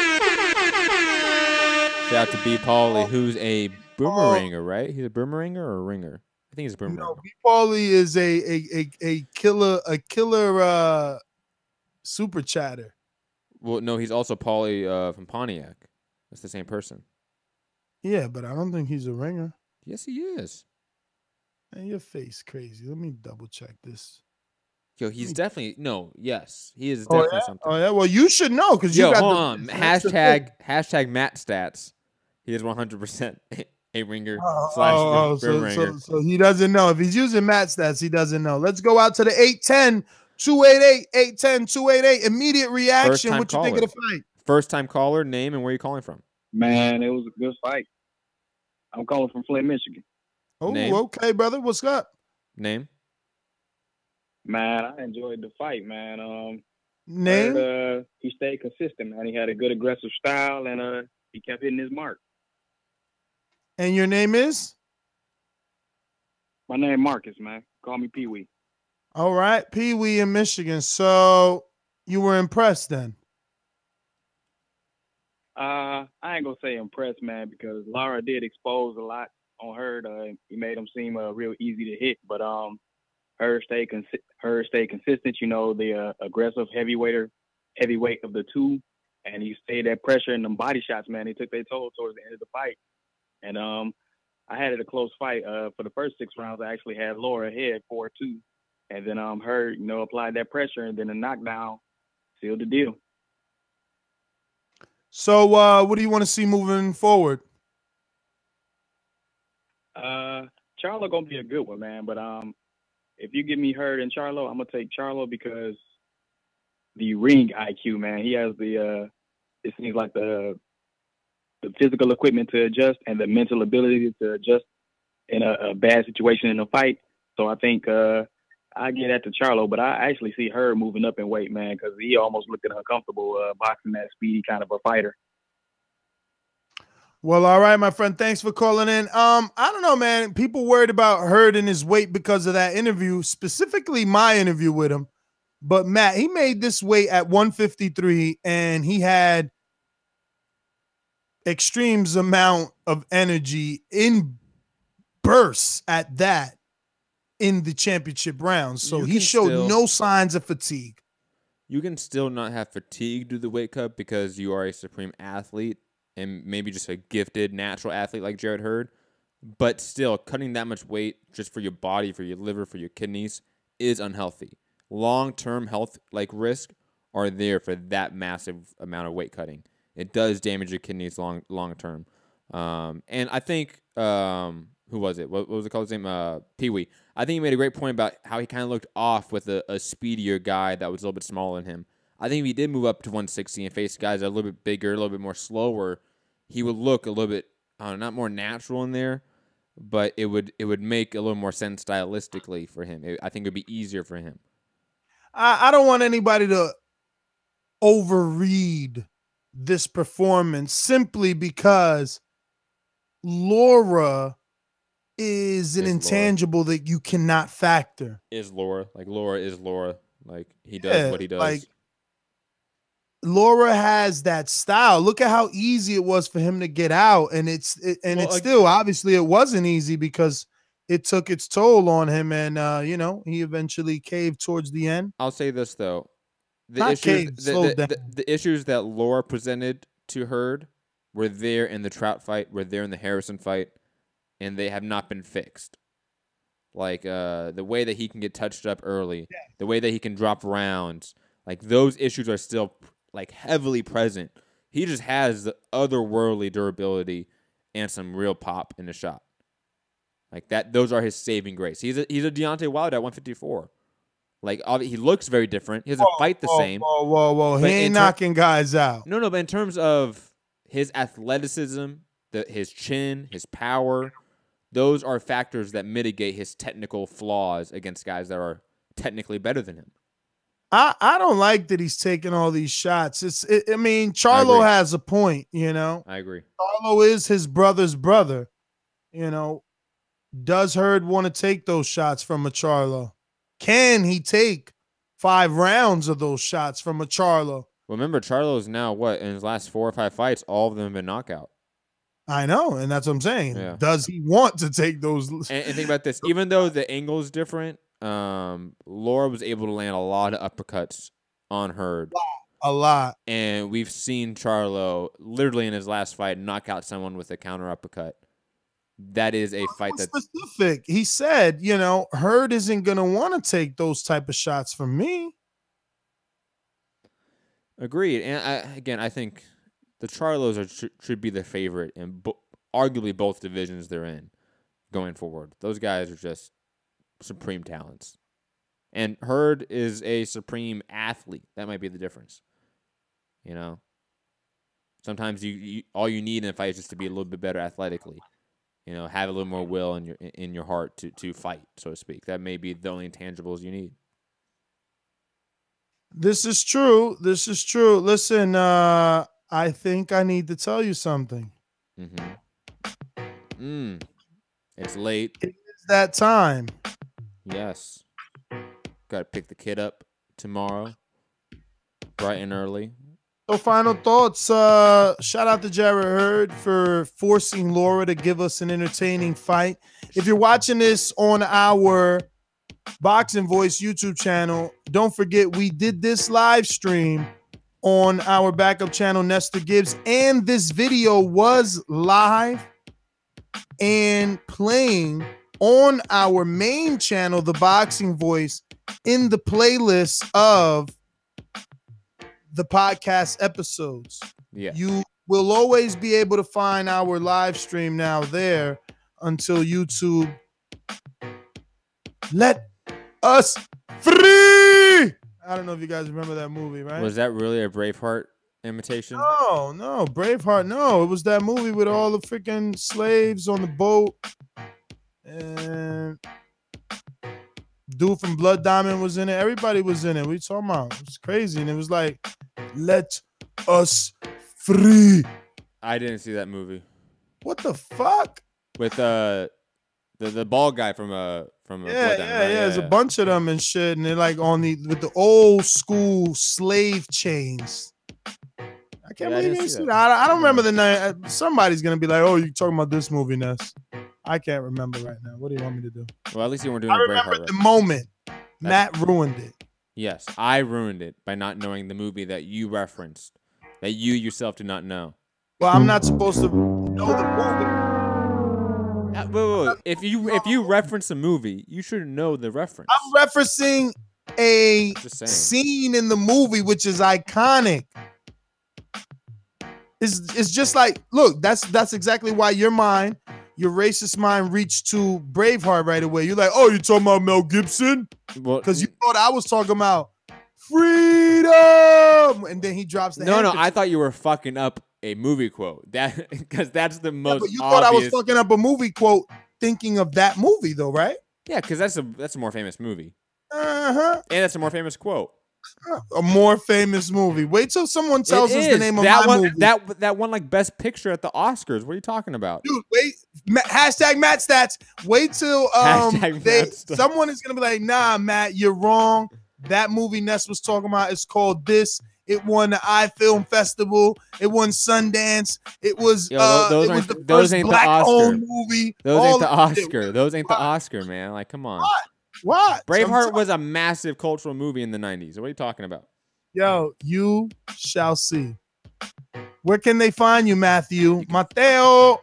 Shout out to B. Pauly, who's a boomeranger, right? He's a boomeranger or a ringer? I think he's a boomeranger. No, B. Pauly is a killer super chatter. Well, no, he's also Pauly from Pontiac. That's the same person. Yeah, but I don't think he's a ringer. Yes, he is. Man, your face crazy. Let me double check this. Yo, he's definitely yes, he is definitely something. Oh yeah, well you should know because you got hold on. Hashtag Matt Stats. He is 100% a ringer. So he doesn't know. If he's using Matt Stats, he doesn't know. Let's go out to the 810-288. Immediate reaction. What you think of the fight? First time caller, name and where you calling from? Man, it was a good fight. I'm calling from Flint, Michigan. Oh, name? Okay, brother. What's up? Name? Man, I enjoyed the fight, man. Name? He stayed consistent, man. He had a good aggressive style, and he kept hitting his mark. And your name is? My name Marcus, man. Call me Pee Wee. All right, Pee Wee in Michigan. So you were impressed then? I ain't gonna say impressed, man, because Lara did expose a lot on Hurd. He made him seem real easy to hit, but Hurd stayed consistent. You know, the aggressive heavyweight of the two, and he stayed that pressure in them body shots, man. He took their toll towards the end of the fight, and I had it a close fight. For the first 6 rounds, I actually had Lara ahead 4-2, and then Hurd, applied that pressure, and then the knockdown sealed the deal. So what do you want to see moving forward? Charlo gonna be a good one, man. But if you give me Hurd and Charlo, I'm gonna take Charlo because the ring IQ, man. He has it seems like the physical equipment to adjust and the mental ability to adjust in a bad situation in a fight. So I think I get that to Charlo, but I actually see Hurd moving up in weight, man, because he almost looked uncomfortable boxing that speedy kind of a fighter. Well, all right, my friend. Thanks for calling in. I don't know, man. People worried about Hurd and his weight because of that interview, specifically my interview with him. But Matt, he made this weight at 153, and he had extremes amount of energy in bursts at that in the championship rounds. So he showed no signs of fatigue. You can still not have fatigue due to the weight cut because you are a supreme athlete and maybe just a gifted natural athlete like Jarrett Hurd. But still, cutting that much weight just for your body, for your liver, for your kidneys is unhealthy. Long-term health risk are there for that massive amount of weight cutting. It does damage your kidneys long-term. And I think, who was it? What was it called? His name? Pee-wee. I think he made a great point about how he kind of looked off with a speedier guy that was a little bit smaller than him. I think if he did move up to 160 and face guys that are a little bit bigger, a little bit more slower, he would look a little bit, not more natural in there, but it would make a little more sense stylistically for him. I think it would be easier for him. I don't want anybody to overread this performance simply because Lara is an intangible that you cannot factor. Is Lara. Lara is Lara. He does what he does. Lara has that style. Look at how easy it was for him to get out. And it's still, obviously, it wasn't easy because it took its toll on him. And, he eventually caved towards the end. I'll say this, though. The issues that Lara presented to Hurd were there in the Trout fight, were there in the Harrison fight, and they have not been fixed. The way that he can get touched up early, the way that he can drop rounds, those issues are still heavily present. He just has the otherworldly durability and some real pop in the shot. Those are his saving grace. He's a Deontay Wilder at 154. He looks very different. He doesn't fight the same. Whoa. He ain't knocking guys out. No, but in terms of his athleticism, his chin, his power, those are factors that mitigate his technical flaws against guys that are technically better than him. I don't like that he's taking all these shots. Charlo has a point, I agree. Charlo is his brother's brother. Does Hurd want to take those shots from a Charlo? Can he take 5 rounds of those shots from a Charlo? Remember, Charlo is now, in his last 4 or 5 fights, all of them have been knockout. I know, and that's what I'm saying. Yeah. Does he want to take those? And think about this. Even though the angle is different, Lara was able to land a lot of uppercuts on Hurd. A lot. And we've seen Charlo literally in his last fight knock out someone with a counter uppercut. That is a fight that's specific. He said, Hurd isn't going to want to take those type of shots from me. Agreed. And I think the Charlos should be the favorite in arguably both divisions they're in going forward. Those guys are just supreme talents. And Hurd is a supreme athlete. That might be the difference. Sometimes you all you need in a fight is just to be a little bit better athletically. Have a little more will in your heart to fight, so to speak. That may be the only intangibles you need. This is true. Listen, I think I need to tell you something. It's late. It is that time. Yes. Got to pick the kid up tomorrow, bright and early. So final thoughts. Shout out to Jarrett Hurd for forcing Lara to give us an entertaining fight. If you're watching this on our Boxing Voice YouTube channel, don't forget we did this live stream on our backup channel, Nestor Gibbs, and this video was live and playing on our main channel, The Boxing Voice, in the playlist of the podcast episodes. Yeah. You will always be able to find our live stream now there until YouTube let us free. I don't know if you guys remember that movie, right? Was that really a Braveheart imitation? No, Braveheart. No, it was that movie with all the freaking slaves on the boat, and dude from Blood Diamond was in it. Everybody was in it. What are you talking about? It was crazy, and it was like, let us free. I didn't see that movie. What the fuck? With the bald guy from Blood Diamond, right? There's a bunch of them and shit, and they're like with the old school slave chains. I can't believe you didn't see that. I don't remember the name. Somebody's gonna be like, "Oh, you talking about this movie, Ness?" I can't remember right now. What do you want me to do? Well, at least you weren't doing. I remember the moment. Matt ruined it. Yes, I ruined it by not knowing the movie that you referenced, that you yourself did not know. Well, I'm not supposed to know the movie. Wait. If you reference a movie, you should know the reference. I'm referencing a scene in the movie which is iconic. It's just like, look, that's exactly why your racist mind reached to Braveheart right away. You're like, oh, you talking about Mel Gibson? Because you thought I was talking about freedom, and then he drops the No, I thought you were fucking up a movie quote. That because that's the most. But you obvious. thought I was fucking up a movie quote, thinking of that movie though, right? Yeah, because that's a more famous movie. And that's a more famous quote. A more famous movie. Wait till someone tells us the name of my movie. That won like Best Picture at the Oscars. What are you talking about? Dude, wait. Hashtag Matt Stats. Wait till someone is gonna be like, nah, Matt, you're wrong. That movie Ness was talking about is called this. It won the iFilm Festival. It won Sundance. It was the first black-owned movie. Those ain't the Oscar. Those ain't the Oscar, man. Like, come on. What? Braveheart was a massive cultural movie in the 90s. What are you talking about? Yo, you shall see. Where can they find you, Matthew? Mateo.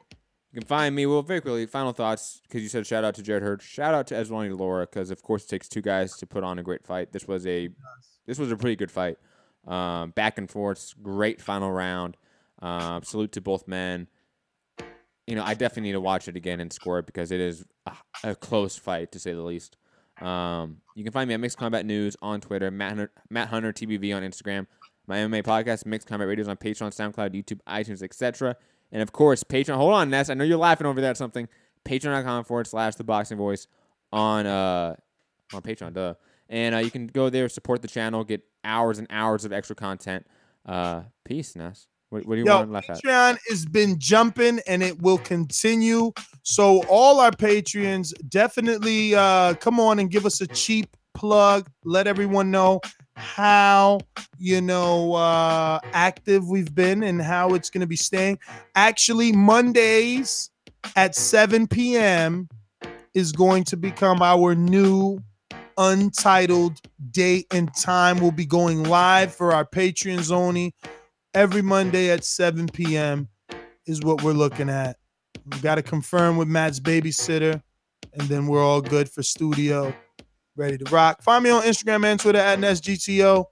You can find me. Well, very quickly, final thoughts, because you said shout out to Jarrett Hurd. Shout out to Erislandy Lara, because of course it takes two guys to put on a great fight. This was a pretty good fight. Back and forth, great final round. Salute to both men. You know, I definitely need to watch it again and score it because it is a close fight, to say the least. You can find me at Mixed Combat News on Twitter, Matt Hunter TBV on Instagram, my MMA podcast, Mixed Combat Radios on Patreon, SoundCloud, YouTube, iTunes, etc. And of course, Patreon. Hold on, Ness. I know you're laughing over there at something. Patreon.com/ThaBoxingVoice on Patreon, duh. And you can go there, support the channel, get hours and hours of extra content. Peace, Ness. What do you want to laugh at? Patreon has been jumping, and it will continue. So all our Patreons, definitely come on and give us a cheap plug. Let everyone know how, active we've been and how it's going to be staying. Actually, Mondays at 7 p.m. is going to become our new Untitled date and time. We'll be going live for our Patreons only. Every Monday at 7 p.m. is what we're looking at. We've got to confirm with Matt's babysitter, and then we're all good for studio. Ready to rock. Find me on Instagram and Twitter at NSGTO.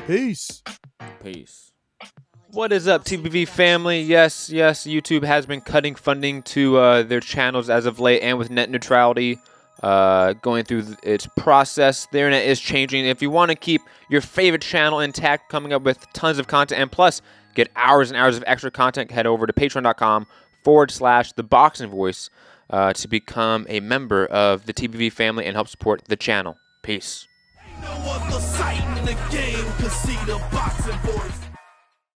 Peace. Peace. What is up, TBV family? Yes, YouTube has been cutting funding to their channels as of late, and with net neutrality going through its process, the internet is changing. If you want to keep your favorite channel intact, coming up with tons of content, and plus get hours and hours of extra content, head over to patreon.com/ThaBoxingVoice to become a member of the TBV family and help support the channel. Peace. No other sight in the game could see the boxing voice.